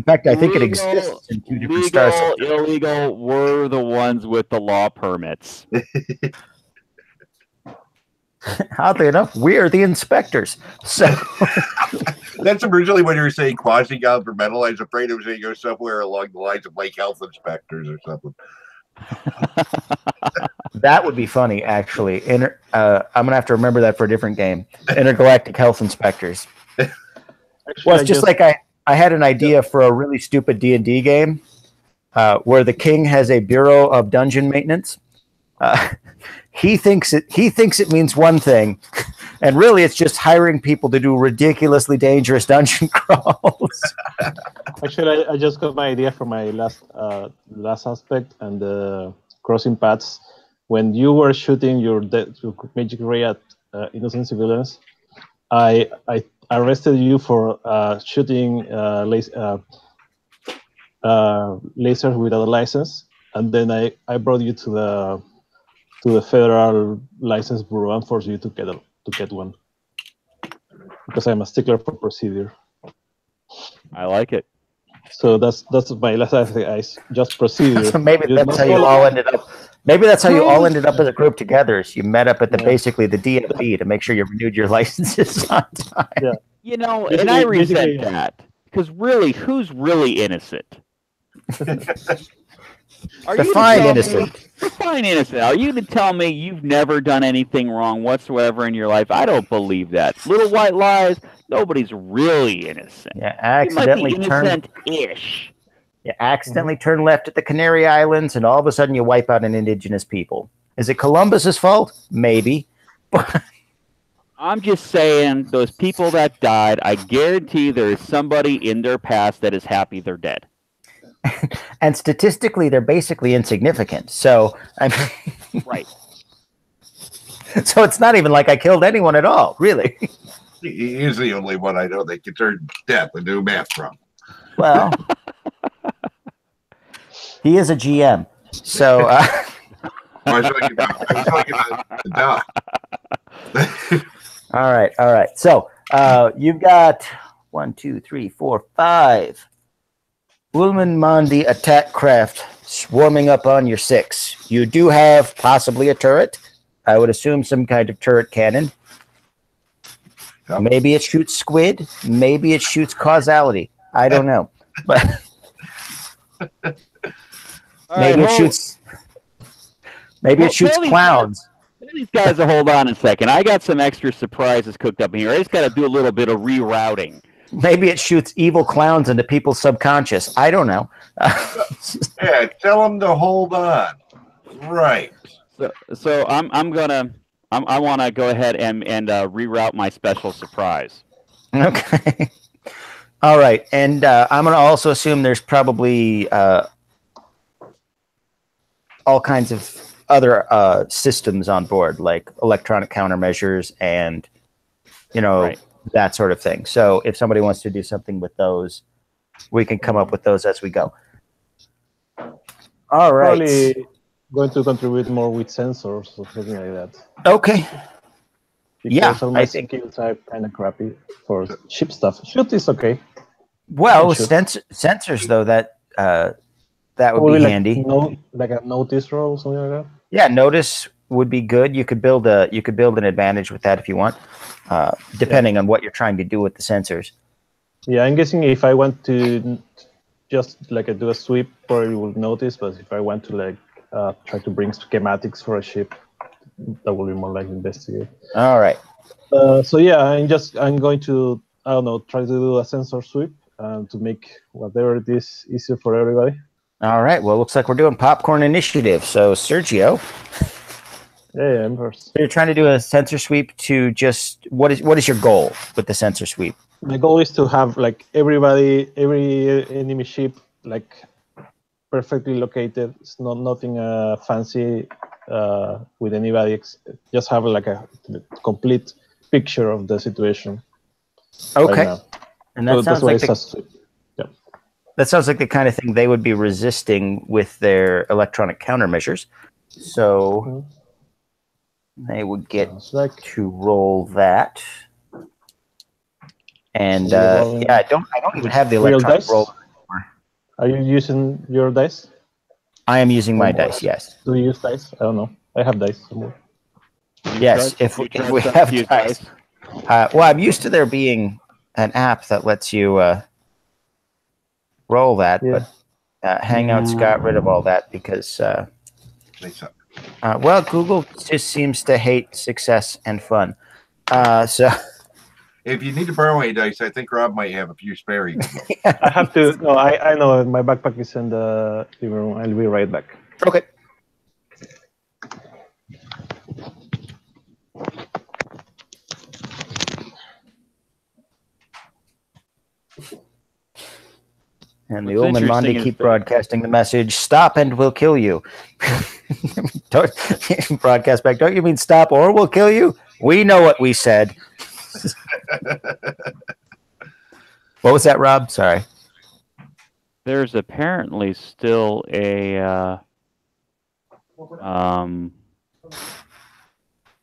fact, I think it exists in 2 different star systems. Illegal were the ones with the law permits. Oddly enough, we're the inspectors. So That's originally when you were saying quasi-governmental. I was afraid it was going to go somewhere along the lines of like health inspectors or something. that would be funny, actually. I'm gonna have to remember that for a different game. Intergalactic Health Inspectors. Well, it's just like I had an idea for a really stupid D&D game where the king has a bureau of dungeon maintenance. He thinks it means one thing, and really it's just hiring people to do ridiculously dangerous dungeon crawls. Actually, I just got my idea for my last aspect and the crossing paths. When you were shooting your magic ray at innocent civilians, I arrested you for shooting lasers without a license, and then I brought you to the Federal License Bureau and forced you to get one because I'm a stickler for procedure. I like it. So that's my last idea. Just procedure. So maybe that's how you all ended up. Maybe that's how you all ended up as a group together. Is you met up at basically the DMV to make sure you renewed your licenses on time. Yeah. You know, and I resent that because really, who's really innocent? Define innocent. Define innocent. Are you to tell me you've never done anything wrong whatsoever in your life? I don't believe that. Little white lies. Nobody's really innocent. Yeah, accidentally innocent-ish. You accidentally turn left at the Canary Islands, and all of a sudden you wipe out an indigenous people. Is it Columbus's fault? Maybe. I'm just saying, those people that died, I guarantee there is somebody in their past that is happy they're dead. And statistically, they're basically insignificant. So, right. So it's not even like I killed anyone at all, really. He is the only one I know that can turn death into math from. Well, he is a GM. So, I was talking about the doc. All right. So, you've got 1, 2, 3, 4, 5 Ullman Mondi attack craft swarming up on your 6. You do have possibly a turret. I would assume some kind of turret cannon. Yep. Maybe it shoots squid. Maybe it shoots causality. I don't know. But maybe it shoots. Maybe it shoots clowns. These guys will hold on a second. I got some extra surprises cooked up in here. I just got to do a little bit of rerouting. Maybe it shoots evil clowns into people's subconscious. I don't know. Yeah, tell them to hold on. Right. So I want to go ahead and reroute my special surprise. Okay. All right, and I'm going to also assume there's probably all kinds of other systems on board, like electronic countermeasures and Right. that sort of thing. So if somebody wants to do something with those, we can come up with those as we go. All right. Probably going to contribute more with sensors or something like that. Okay. Because all my I think. skills are kind of crappy for ship stuff. Shoot is okay. Well, Shoot. sensors though, that would Probably be like handy. Like a notice roll or something like that. Yeah, notice would be good. You could build an advantage with that if you want, depending on what you're trying to do with the sensors. Yeah, I'm guessing if I want to just like do a sweep, probably will notice. But if I want to like try to bring schematics for a ship, that will be more like investigate. All right. So yeah, I'm going to try to do a sensor sweep to make whatever it is easier for everybody. All right. Well, looks like we're doing popcorn initiative. So Sergio, Yeah, I'm first. you're trying to do a sensor sweep to just what is your goal with the sensor sweep? the goal is to have like every enemy ship like perfectly located. It's not nothing fancy with anybody. Just have like a complete picture of the situation. Okay. Right now. And that So sounds like that sounds like the kind of thing they would be resisting with their electronic countermeasures. So they would get to roll that. And yeah, I don't even have the electronic dice? roll. Are you using your dice? I am using my dice, yes. Do you use dice? I don't know. I have dice somewhere. Yes, if we have dice. Well, I'm used to there being an app that lets you roll that, but Hangouts got rid of all that because, well, Google just seems to hate success and fun. So, if you need to borrow any dice, I think Rob might have a few spare. I have to. No, I know my backpack is in the living room. I'll be right back. Okay. And the old Mondi keep broadcasting the message, stop and we'll kill you. Don't broadcast back. Don't you mean stop or we'll kill you? We know what we said. What was that, Rob? Sorry. There's apparently still a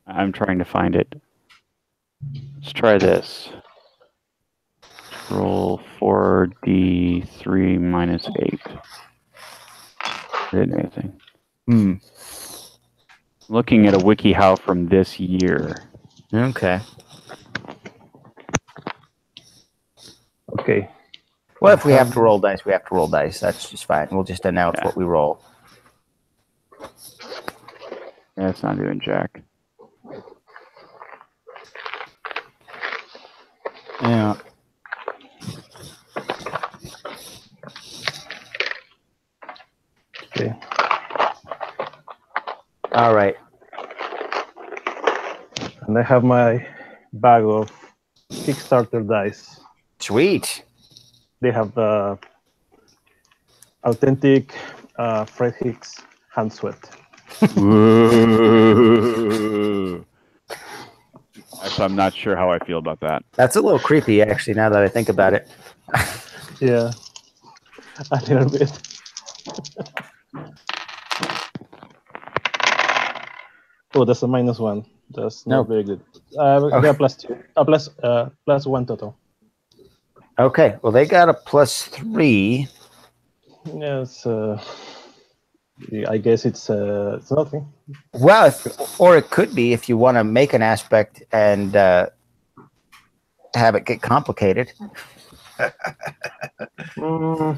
I'm trying to find it. Let's try this. Roll 4d3 minus 8. Didn't anything. Looking at a WikiHow from this year. Okay. Okay. Well, if we have to roll dice, we have to roll dice. That's just fine. We'll just announce what we roll. Yeah, it's not doing jack. Yeah. Okay. All right. And I have my bag of Kickstarter dice. Sweet. They have the authentic Fred Hicks hand sweat. I'm not sure how I feel about that. That's a little creepy, actually, now that I think about it. Yeah, a little bit. Oh, that's a -1. That's not very good. Okay. Yeah, +2. Plus 1 total. Okay, well, they got a +3. Yes, I guess it's nothing. Well, or it could be if you want to make an aspect and have it get complicated. So,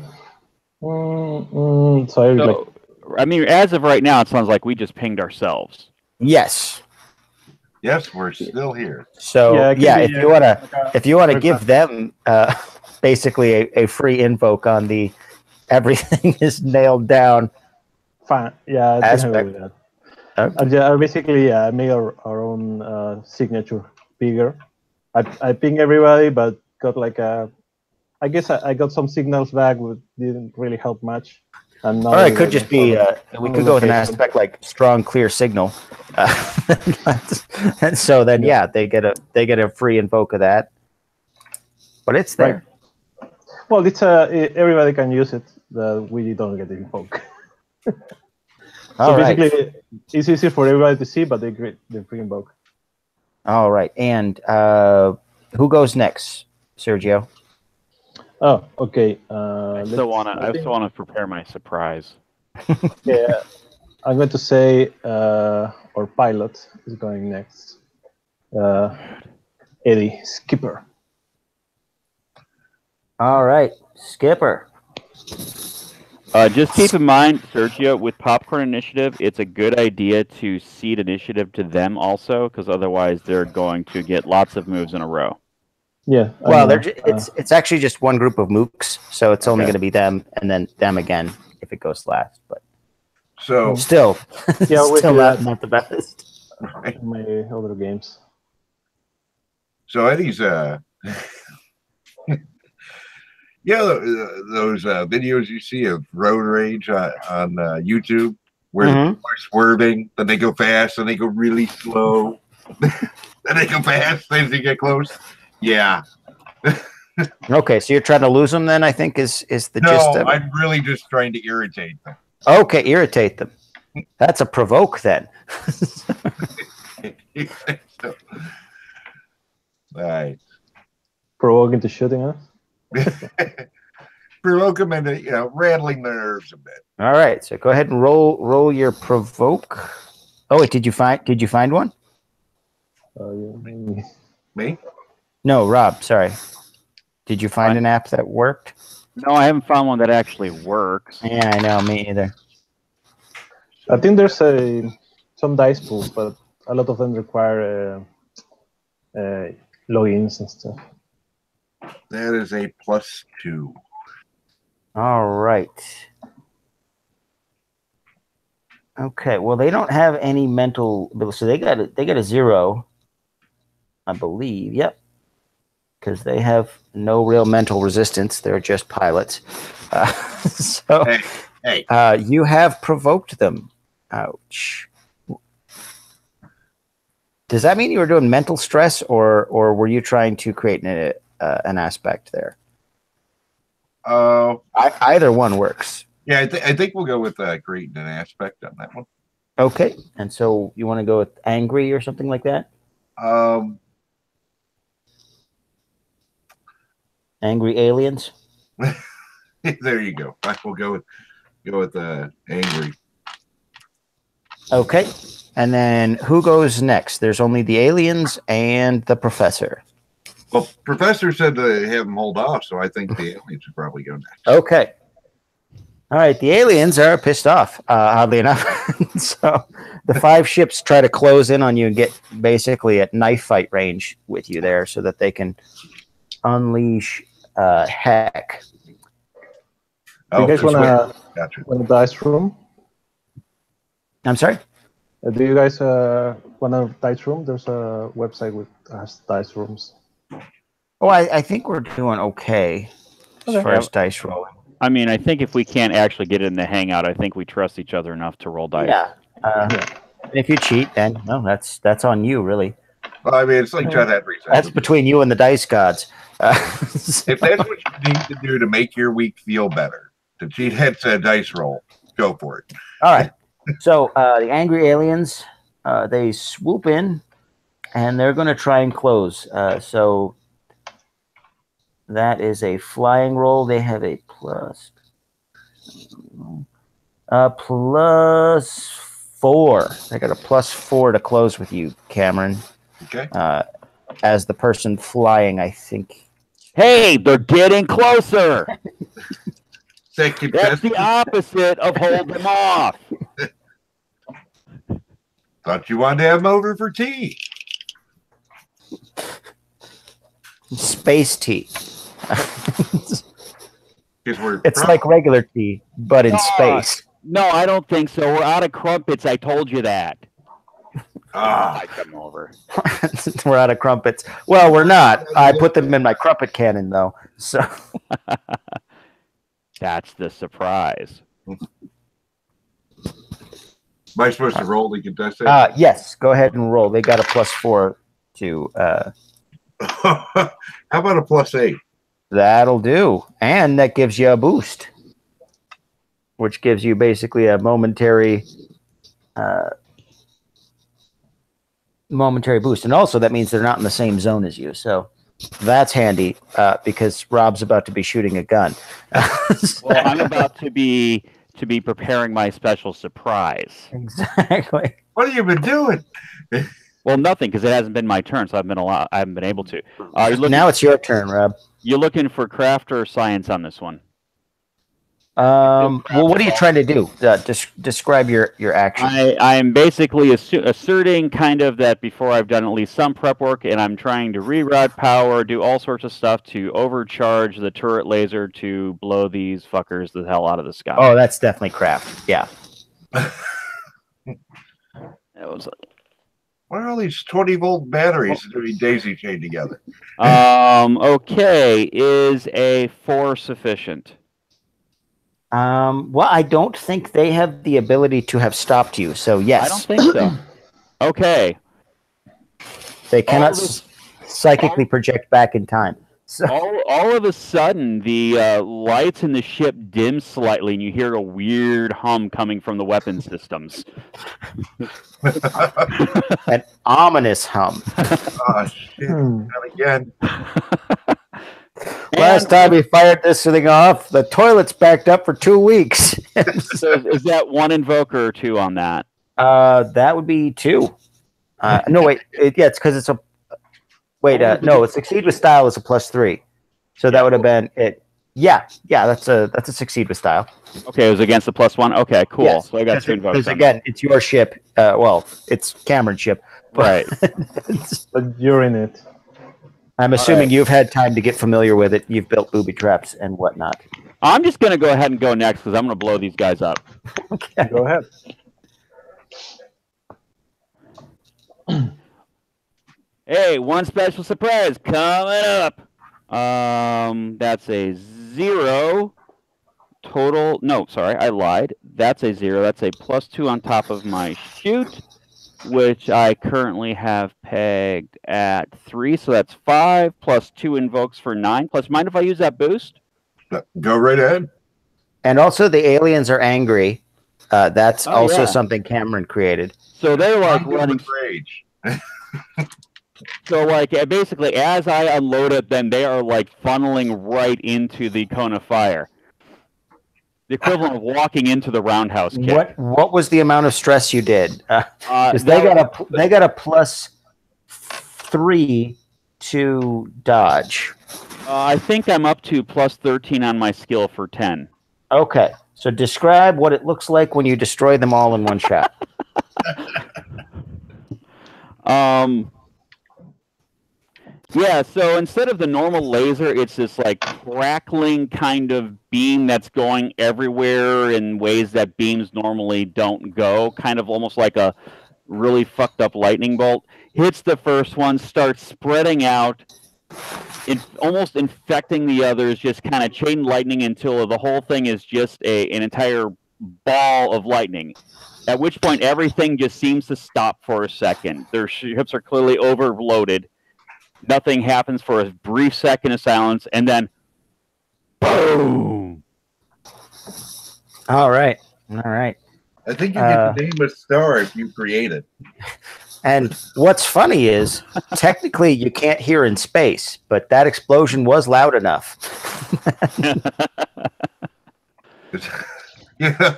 I mean, as of right now, it sounds like we just pinged ourselves. Yes. Yes, we're still here. So yeah, if you wanna give them basically a free invoke on the everything is nailed down. Fine. Yeah, aspect. With that. Okay. Basically, I made our own signature bigger. I ping everybody, but got like a. I guess I got some signals back, but didn't really help much. And now or it could just be we could go with an aspect like strong, clear signal, and so then they get a free invoke of that. But it's there. Right. Well, it's everybody can use it. We don't get the invoke. So basically, it's easy for everybody to see, but they get the free invoke. All right, and who goes next, Sergio? Oh, okay. I still want to prepare my surprise. Yeah, I'm going to say our pilot is going next. Eddie Skipper. All right, Skipper. Just keep in mind, Sergio, with Popcorn Initiative, it's a good idea to seed initiative to them also, because otherwise they're going to get lots of moves in a row. Yeah. Well, it's actually just one group of mooks, so it's only going to be them and then them again if it goes last. But so still, still not the best. My other games. So Eddie's Yeah, those videos you see of road rage on YouTube where people are swerving, then they go fast, then they go really slow, then they go fast, then they get close. Yeah. Okay, so you're trying to lose them then, I think, is the gist of it? I'm really just trying to irritate them. Okay, irritate them. That's a provoke then. All right. Provoking to shooting us. Provoke them and rattling their nerves a bit. All right, so go ahead and roll your provoke. Oh wait, did you find one? Me? No, Rob. Sorry. Did you find an app that worked? No, I haven't found one that actually works. Yeah, I know. Me either. I think there's some dice pools, but a lot of them require logins and stuff. That is a +2. All right. Okay. Well, they don't have any mental, so they got a 0, I believe. Yep. Because they have no real mental resistance. They're just pilots. So hey. You have provoked them. Ouch. Does that mean you were doing mental stress, or were you trying to create an aspect there? Either one works. Yeah, I think we'll go with creating an aspect on that one. Okay, and so you want to go with angry or something like that? Angry aliens. There you go. We'll go with angry. Okay, and then who goes next? There's only the aliens and the professor. Well, Professor said to have him hold off, so I think the aliens should probably go next. Okay. All right, the aliens are pissed off, oddly enough. So the 5 ships try to close in on you and get basically at knife fight range with you there so that they can unleash heck. Do you guys want a dice room? I'm sorry? Do you guys want a dice room? There's a website with has dice rooms. Oh, I think we're doing okay as far as dice rolling. I mean, I think if we can't actually get in the hangout, I think we trust each other enough to roll dice. Yeah. If you cheat, then no, that's on you, really. Well, I mean, it's like John Henry said. That's between you and the dice gods. If that's what you need to do to make your week feel better, to cheat heads a dice roll, go for it. All right. So the angry aliens, they swoop in, and they're going to try and close. So that is a flying roll. They have a +4. They got a +4 to close with you, Cameron. Okay. As the person flying, I think. Hey, they're getting closer. That's the opposite of hold them off. Thought you wanted to have them over for tea. Space tea. It's like regular tea, but in space. No, I don't think so. We're out of crumpets. I told you that. I come over. We're out of crumpets. Well, we're not. I put them in my crumpet cannon, though. So that's the surprise. Am I supposed to roll the contestant? Yes, go ahead and roll. They got a +4 to. How about a +8? That'll do, and that gives you a boost, which gives you basically a momentary boost, and also that means they're not in the same zone as you. So that's handy because Rob's about to be shooting a gun. Well, I'm about to be preparing my special surprise. Exactly. What have you been doing? Well, nothing, because it hasn't been my turn, so I haven't been able to. Now it's your turn, Rob. You're looking for craft or science on this one? Well, what are you trying to do? Describe your action. I am basically asserting kind of that before I've done at least some prep work, and I'm trying to reroute power, do all sorts of stuff to overcharge the turret laser to blow these fuckers the hell out of the sky. Oh, that's definitely craft. Yeah. It was What are all these 20-volt batteries doing daisy chain together? Okay, is a 4 sufficient? Well, I don't think they have the ability to have stopped you. So yes, I don't think so. Okay. They cannot All this- psychically project back in time. So All of a sudden, the lights in the ship dim slightly, and you hear a weird hum coming from the weapon systems. an ominous hum. Oh, shit. Not again. Last time we fired this thing off, the toilet's backed up for 2 weeks. So is that 1 invoker or 2 on that? That would be 2. No, wait. It's because it's a. Wait, no. A succeed with style is a +3, so that would have been it. Yeah, that's a succeed with style. Okay, it was against the +1. Okay, cool. Yes, So I got 2 invokers. Because again, it's your ship. Well, it's Cameron's ship. Right. But you're in it. I'm assuming you've had time to get familiar with it. You've built booby traps and whatnot. I'm just gonna go ahead and go next because I'm gonna blow these guys up. Go ahead. Hey, 1 special surprise coming up. That's a 0 total. No, sorry, I lied. That's a 0. That's a +2 on top of my shoot, which I currently have pegged at 3. So that's 5 +2 invokes for 9. Plus, mind if I use that boost? Go right ahead. And also, the aliens are angry. That's also yeah. something Cameron created. So they're like I'm good running. with rage. So like basically, as I unload it, then they are like funneling right into the cone of fire. The equivalent of walking into the roundhouse kick. What was the amount of stress you did? Because That they got a +3 to dodge. I think I'm up to +13 on my skill for 10. Okay, so describe what it looks like when you destroy them all in one shot. Yeah, so instead of the normal laser, it's this like crackling kind of beam that's going everywhere in ways that beams normally don't go, kind of almost like a really fucked up lightning bolt. Hits the first one, starts spreading out, almost infecting the others, just kind of chain lightning until the whole thing is just an entire ball of lightning. At which point, everything just seems to stop for a second. Their ships are clearly overloaded. Nothing happens for a brief second of silence, and then boom! All right. I think you get the name of star if you create it. And what's funny is, technically, you can't hear in space, but that explosion was loud enough. You know?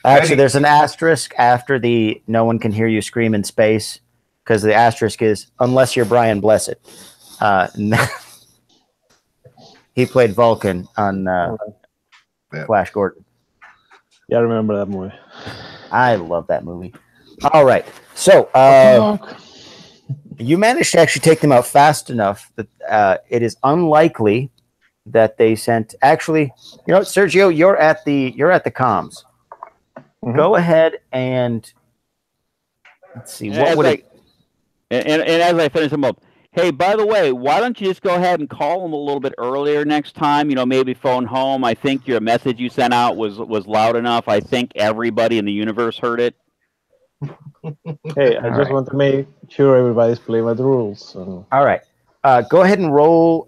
Actually, there's an asterisk after the "no one can hear you scream in space," because the asterisk is unless you're Brian Blessed. He played Vulcan on Flash Gordon. Yeah, I remember that movie. I love that movie. All right, so you managed to actually take them out fast enough that it is unlikely that they sent. Actually, you know, Sergio, you're at the comms. Mm-hmm. Go ahead and let's see what would it. And as I finish them up, hey, by the way, why don't you just go ahead and call them a little bit earlier next time? You know, maybe phone home. I think your message you sent out was loud enough. I think everybody in the universe heard it. Hey, I just want to make sure everybody's playing by the rules. So. All right. Go ahead and roll.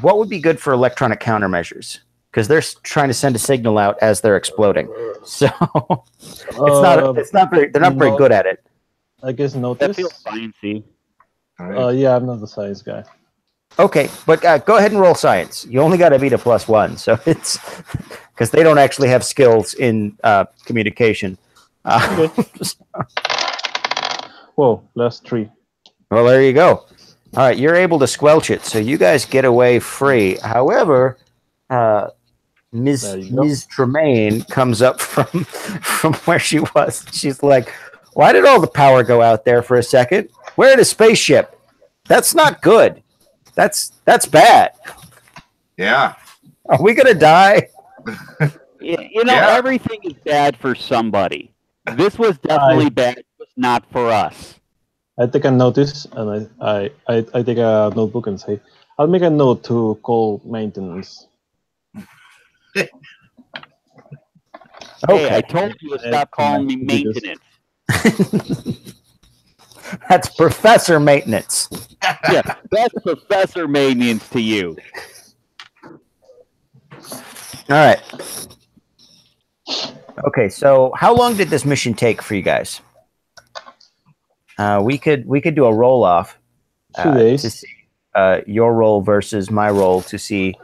What would be good for electronic countermeasures? Because they're trying to send a signal out as they're exploding. So it's not very. They're not very good at it. I guess notice. That feels sciencey. Yeah, I'm not the science guy. Okay, but go ahead and roll science. You only got to beat a +1, so it's because they don't actually have skills in communication. Whoa, +3. Well, there you go. All right, you're able to squelch it, so you guys get away free. However, Ms. Tremaine comes up from where she was. She's like, "Why did all the power go out there for a second? We're in a spaceship. That's not good. That's bad. Yeah. Are we gonna die?" You know, everything is bad for somebody. This was definitely bad. It was not for us. I take a notice and I take a notebook and say, I'll make a note to call maintenance. Okay. Okay. Hey, I told you to stop calling me maintenance. That's Professor Maintenance. Yeah, that's Professor Maintenance to you. All right. Okay, so how long did this mission take for you guys? We could do a roll off 2 days. to see your roll versus my roll to see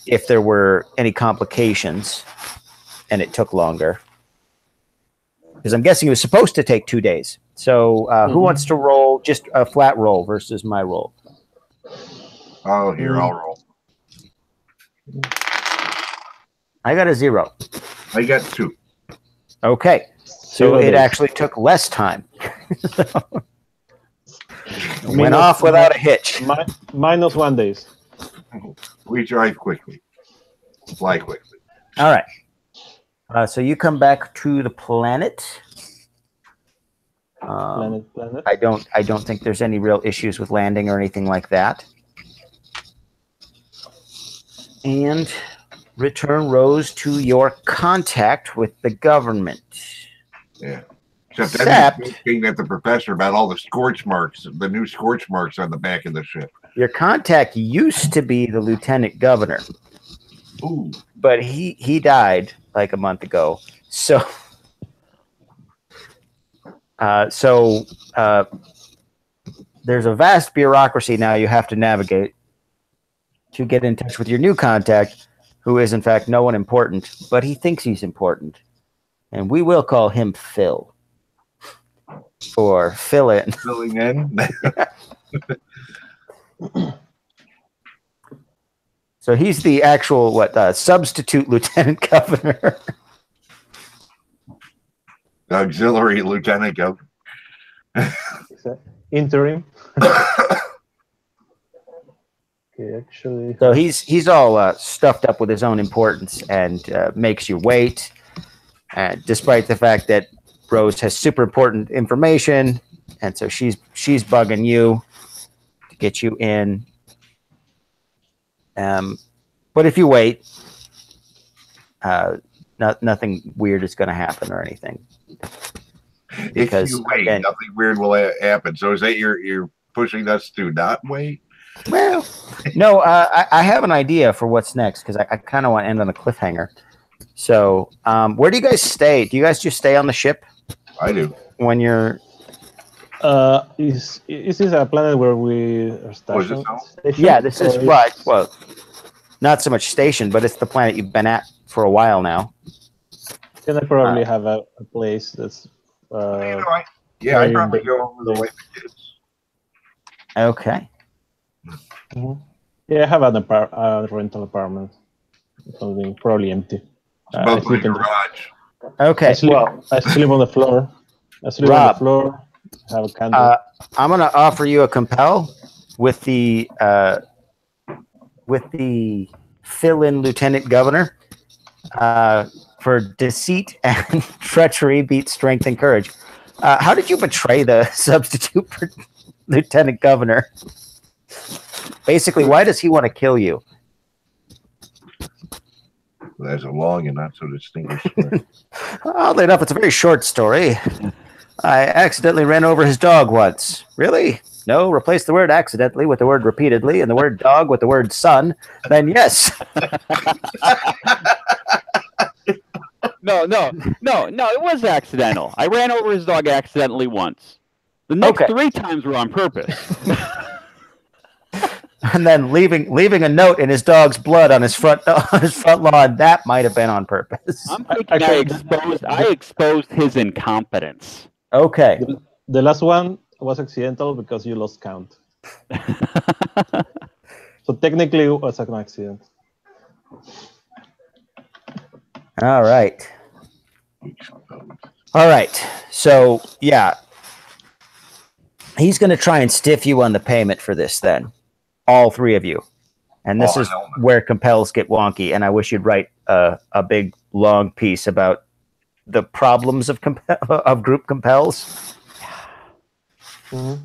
if there were any complications, and it took longer. Because I'm guessing it was supposed to take 2 days. So who wants to roll just a flat roll versus my roll? Oh, here, I'll roll. I got a 0. I got 2. Okay. So 0 it days. actually took less time. Went Minus- off without a hitch. minus 1 days. We drive quickly. Fly quickly. All right. So you come back to the planet. Planet. I don't think there's any real issues with landing or anything like that. And return Rose to your contact with the government. Yeah. Except that he's thinking at the professor about all the scorch marks, the new scorch marks on the back of the ship. Your contact used to be the lieutenant governor. Ooh. But he died like a month ago. So there's a vast bureaucracy now you have to navigate to get in touch with your new contact, who is in fact no one important, but he thinks he's important. And we will call him Phil. Or fill in. Filling in. So he's the actual substitute lieutenant governor. Auxiliary lieutenant governor. Interim. Okay, actually. So he's all stuffed up with his own importance and makes you wait, despite the fact that Rose has super important information, and so she's bugging you to get you in. But if you wait, nothing weird is going to happen or anything. Because if you wait, nothing weird will happen. So is that you're pushing us to not wait? Well, no, I have an idea for what's next because I kind of want to end on a cliffhanger. So, where do you guys stay? Do you guys just stay on the ship? I do. When you're... Is this a planet where we are stationed? Yeah, this is right. Well, not so much station, but it's the planet you've been at for a while now. Then I probably have a place that's... I probably go over the way the kids. Okay. Mm-hmm. Yeah, I have a rental apartment. Something probably empty. Smoke in the garage. Okay. I sleep on the floor. Have a candle. I'm going to offer you a compel with the fill-in lieutenant governor for deceit and treachery beats strength and courage. How did you betray the substitute lieutenant governor? Basically, why does he want to kill you? That's a long and not so distinguished story. Oddly enough, it's a very short story. I accidentally ran over his dog once. Really? No, replace the word accidentally with the word repeatedly and the word dog with the word son. Then yes. No, it was accidental. I ran over his dog accidentally once. The next 3 times were on purpose. And then leaving a note in his dog's blood on his front lawn, that might have been on purpose. I'm thinking I exposed his incompetence. Okay. The last one was accidental because you lost count. So technically it was an accident. All right. So, yeah. He's going to try and stiff you on the payment for this then. All 3 of you. And this is where compels get wonky. And I wish you'd write a big, long piece about the problems of of group compels?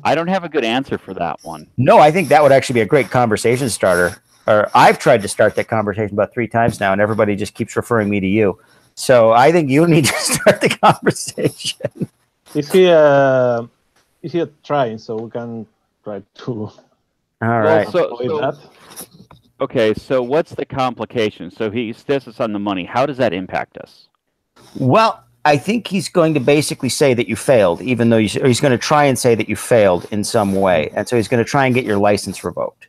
I don't have a good answer for that one. No, I think that would actually be a great conversation starter. Or I've tried to start that conversation about 3 times now, and everybody just keeps referring me to you. So I think you need to start the conversation. Is he trying? So we can try to. All right. Avoid that. Okay, so what's the complication? So he stiffs us on the money. How does that impact us? Well, I think he's going to basically say that you failed, even though he's going to try and say that you failed in some way. And so he's going to try and get your license revoked.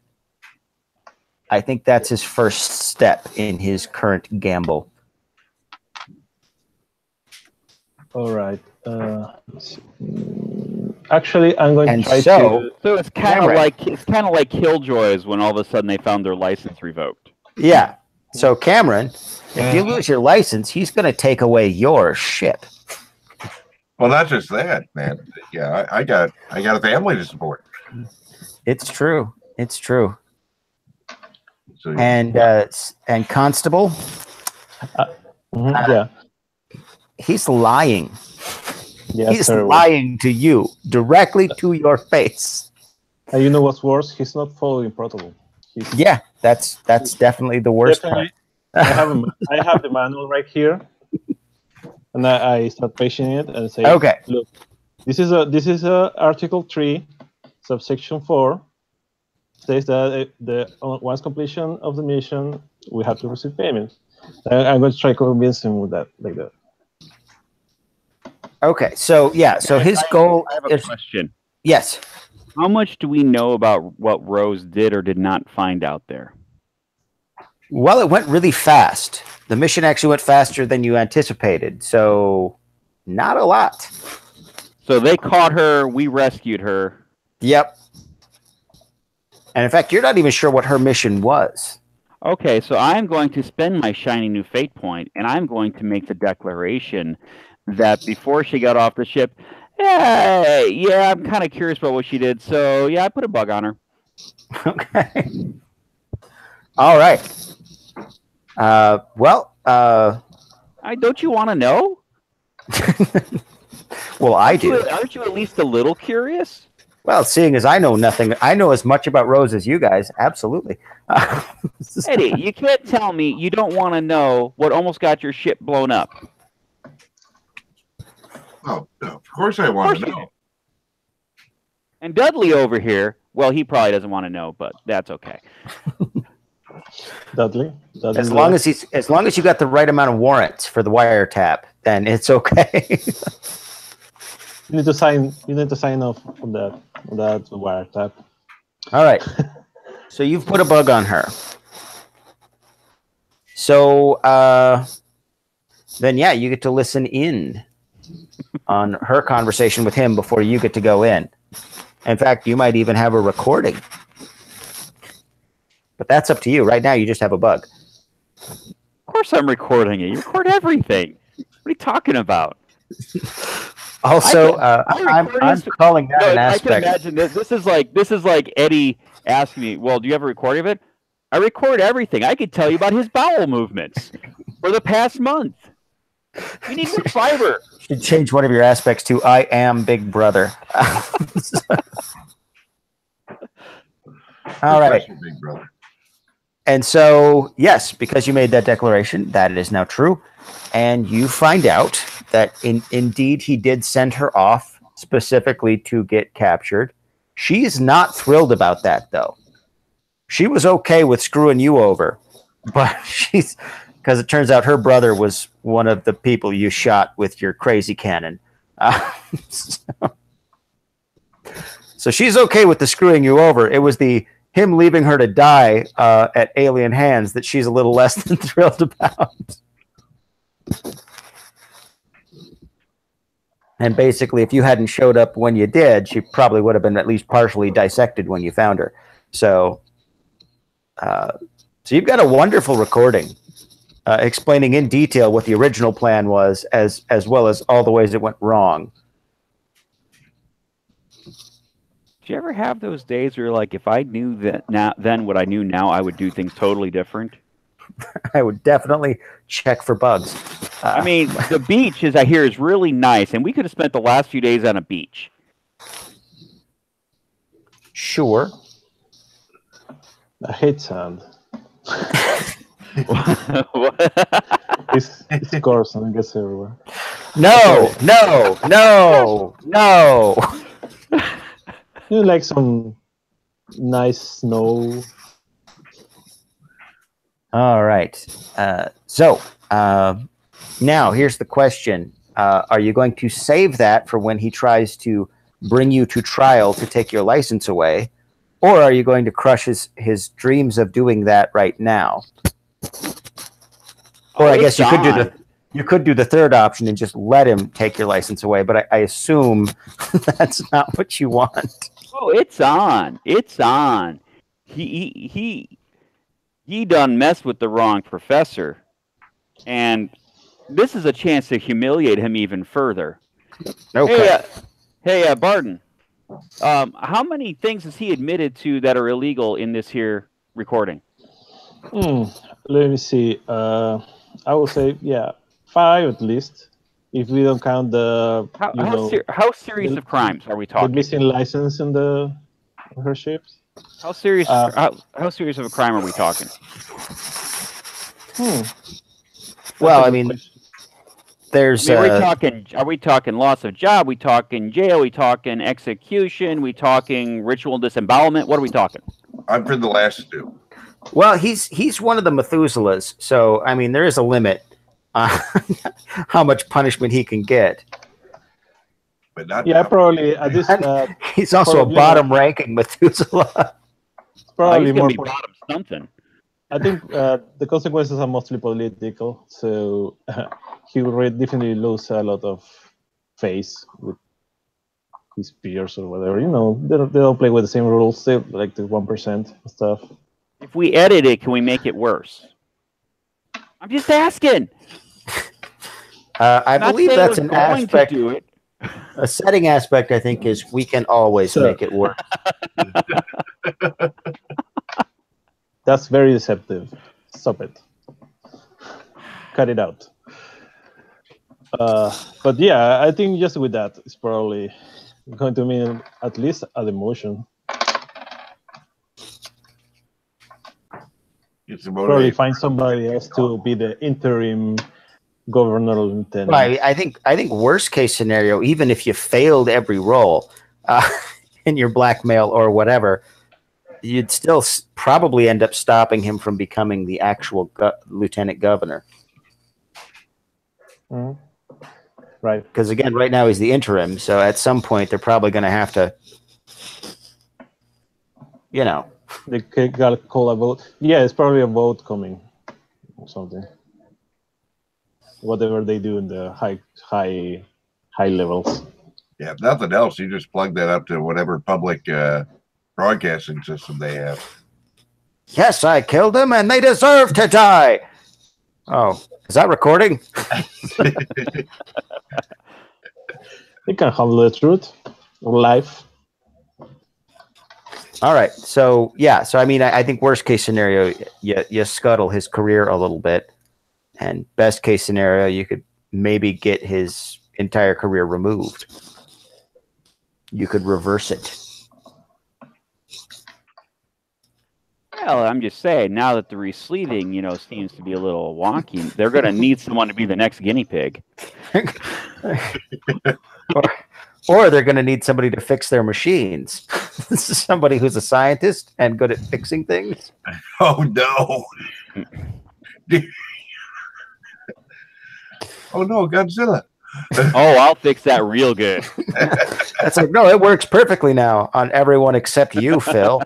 I think that's his first step in his current gamble. All right. Actually, I'm going And to try so- to. So it's kind of Cameron. like Killjoys when all of a sudden they found their license revoked. Yeah. So Cameron, if you lose your license, he's going to take away your ship. Well, not just that, man. Yeah, I got a family to support. It's true. It's true. So And Constable, Yeah. he's lying. Yes, He's sir. lying to you directly to your face. And you know what's worse? He's not following protocol. He's Yeah, that's definitely the worst part. definitely. I have the manual right here, and I start patient it and say, Okay. look, this is Article 3, subsection 4, says that once completion of the mission, we have to receive payment. I'm going to try to convince him with that, like that. Okay, so yeah, so his goal I have a is question. yes. How much do we know about what Rose did or did not find out there? Well, it went really fast. The mission actually went faster than you anticipated, so not a lot. So they caught her, we rescued her. Yep. And in fact, you're not even sure what her mission was. Okay, so I'm going to spend my shiny new fate point, and I'm going to make the declaration that before she got off the ship, yeah, I'm kind of curious about what she did. So yeah, I put a bug on her. Okay. All right. Well, Don't you want to know? well, I do. Aren't you at least a little curious? Well, seeing as I know nothing, I know as much about Rose as you guys. Absolutely. Eddie, you can't tell me you don't want to know what almost got your ship blown up. Oh, of course I want to Of course you know. And Dudley over here, well, he probably doesn't want to know, but that's okay. Dudley? As long as you got the right amount of warrants for the wiretap, then it's okay. you need to sign off on that wiretap. All right. So you've put a bug on her. So then yeah, you get to listen in on her conversation with him before you get to go in. In fact, you might even have a recording. But that's up to you. Right now, you just have a bug. Of course I'm recording it. You record everything. What are you talking about? Also, I'm calling that an I can aspect. imagine this is like Eddie asking me, well, do you have a recording of it? I record everything. I could tell you about his bowel movements for the past month. You need more fiber. You should change one of your aspects to I am Big Brother. All right. Especially Big Brother. And so, yes, because you made that declaration, that is now true. And you find out that indeed he did send her off specifically to get captured. She's not thrilled about that, though. She was okay with screwing you over, but because it turns out her brother was one of the people you shot with your crazy cannon. So she's okay with the screwing you over. It was him leaving her to die at alien hands that she's a little less than thrilled about. And basically, if you hadn't showed up when you did, she probably would have been at least partially dissected when you found her. So you've got a wonderful recording explaining in detail what the original plan was, as well as all the ways it went wrong. Do you ever have those days where you're like, if I knew then what I knew now, I would do things totally different? I would definitely check for bugs. I mean, the beach, as I hear, is really nice, and we could have spent the last few days on a beach. Sure. I hate sand. It's coarse and it gets everywhere. No. You like some nice snow. All right. So now here's the question. Are you going to save that for when he tries to bring you to trial to take your license away? Or are you going to crush his dreams of doing that right now? Or I guess you could do the third option and just let him take your license away, but I assume that's not what you want. Oh, it's on. It's on. He done messed with the wrong professor. And this is a chance to humiliate him even further. Okay. Hey, Barton. How many things has he admitted to that are illegal in this here recording? Let me see. I would say, 5 at least. If we don't count the how serious of crimes are we talking? The missing license in her ships. How serious? How serious of a crime are we talking? Well, I mean, there's. Are we talking loss of job? We talking jail? We talking execution? We talking ritual disembowelment? What are we talking? I'm for the last two. Well, he's one of the Methuselahs, so I mean, there is a limit on how much punishment he can get. But not probably at this. He's also a bottom-ranking Methuselah. Probably he's more be bottom something. I think the consequences are mostly political, so he will definitely lose a lot of face with his peers or whatever. You know, they don't play with the same rules. They like the 1% stuff. If we edit it, can we make it worse? I'm just asking. I believe that's an aspect. To do it. A setting aspect, I think, is we can always make it work. That's very deceptive. Stop it. Cut it out. But yeah, I think just with that, it's probably going to mean at least a demotion. Probably find somebody else to be the interim governor lieutenant. Right. I think worst case scenario, even if you failed every role in your blackmail or whatever, you'd still probably end up stopping him from becoming the actual lieutenant governor. Mm-hmm. Right. Because again, right now he's the interim, so at some point they're probably going to have to, you know. They got to call a vote. Yeah, it's probably a vote coming or something. Whatever they do in the high levels. Yeah, if nothing else, you just plug that up to whatever public broadcasting system they have. Yes, I killed them, and they deserve to die. Oh, is that recording? They can handle the truth live. All right. So, yeah. So, I mean, I think worst case scenario, you scuttle his career a little bit. And best case scenario, you could maybe get his entire career removed. You could reverse it. Well, I'm just saying, now that the resleeving, seems to be a little wonky, they're going to need someone to be the next guinea pig. Or they're going to need somebody to fix their machines. This is somebody who's a scientist and good at fixing things. Oh, no. Oh, no, Godzilla. Oh, I'll fix that real good. That's like, no, it works perfectly now on everyone except you, Phil.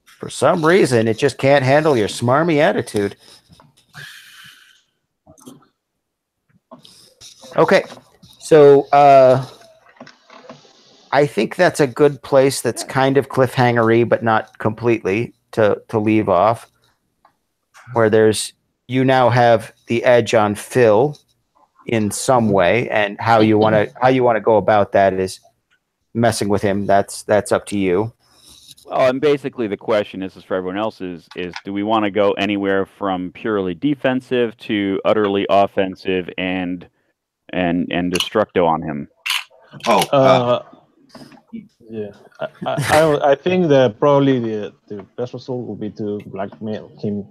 For some reason, it just can't handle your smarmy attitude. Okay, so I think that's a good place that's kind of cliffhanger-y, but not completely, to leave off, where you now have the edge on Phil in some way, and how you want to go about that is messing with him. That's up to you. Oh, and basically the question, this is for everyone else, is do we want to go anywhere from purely defensive to utterly offensive and destructo on him? Yeah, I think that probably the best result would be to blackmail him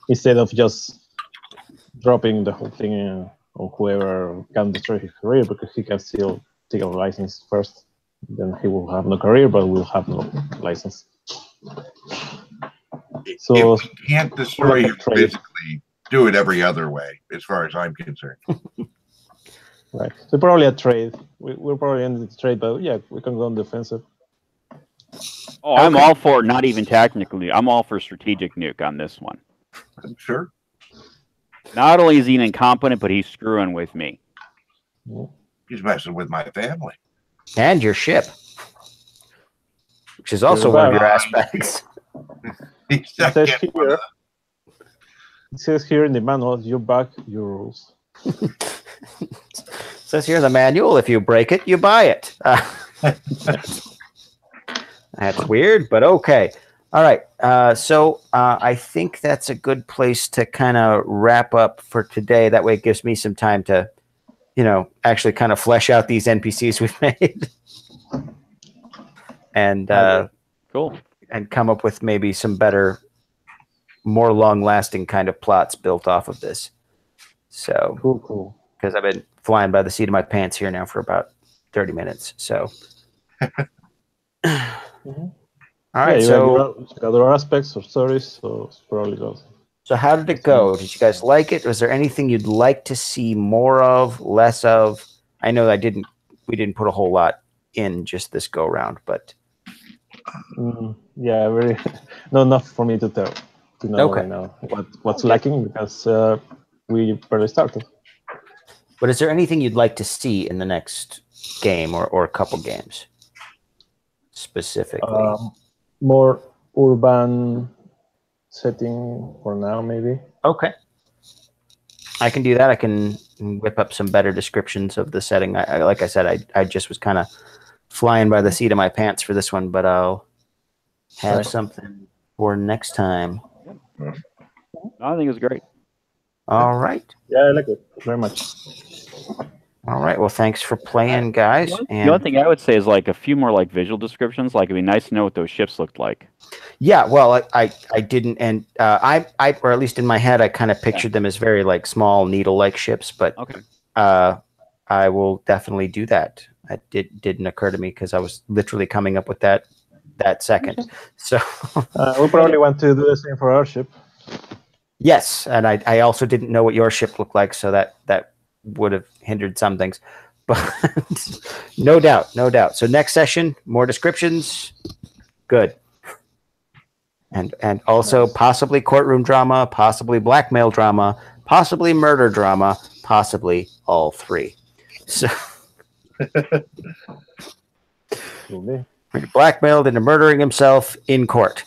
instead of just dropping the whole thing on whoever can destroy his career, because he can still take a license first. Then he will have no career, but will have no license. So if we can't destroy him physically, do it every other way, as far as I'm concerned. Right. So probably a trade. We'll probably end the trade, but yeah, we can go on defensive. Oh, I'm all for, not even technically, I'm all for strategic nuke on this one. I'm sure. Not only is he incompetent, but he's screwing with me. He's messing with my family. And your ship, which is also one of your aspects. It says here in the manual, you back your rules. Says here's a manual. If you break it, you buy it. That's weird, but okay. All right. So I think that's a good place to kind of wrap up for today. That way it gives me some time to, actually kind of flesh out these NPCs we've made. And cool. And come up with maybe some better, more long-lasting kind of plots built off of this. So cool. Because I've been flying by the seat of my pants here now for about 30 minutes. So, all right. So other aspects or stories, so it's probably goes. So how did it go? Did you guys like it? Was there anything you'd like to see more of, less of? I know we didn't put a whole lot in just this go round, but yeah, very not enough for me to tell to know right now what's lacking, because we barely started. But is there anything you'd like to see in the next game or a couple games specifically? More urban setting for now, maybe. Okay. I can do that. I can whip up some better descriptions of the setting. Like I said, I just was kind of flying by the seat of my pants for this one, but I'll have something for next time. I think it was great. All right. Yeah, I like it very much. All right. Well, thanks for playing, guys. The only thing I would say is like a few more visual descriptions. Like, it'd be nice to know what those ships looked like. Yeah. Well, I didn't, and I or at least in my head, I kind of pictured them as very small needle-like ships. But I will definitely do that. It didn't occur to me because I was literally coming up with that second. So we probably want to do the same for our ship. Yes, and I also didn't know what your ship looked like, so that would have hindered some things. But no doubt. So next session, more descriptions. Good. And also possibly courtroom drama, possibly blackmail drama, possibly murder drama, possibly all three. So blackmailed into murdering himself in court.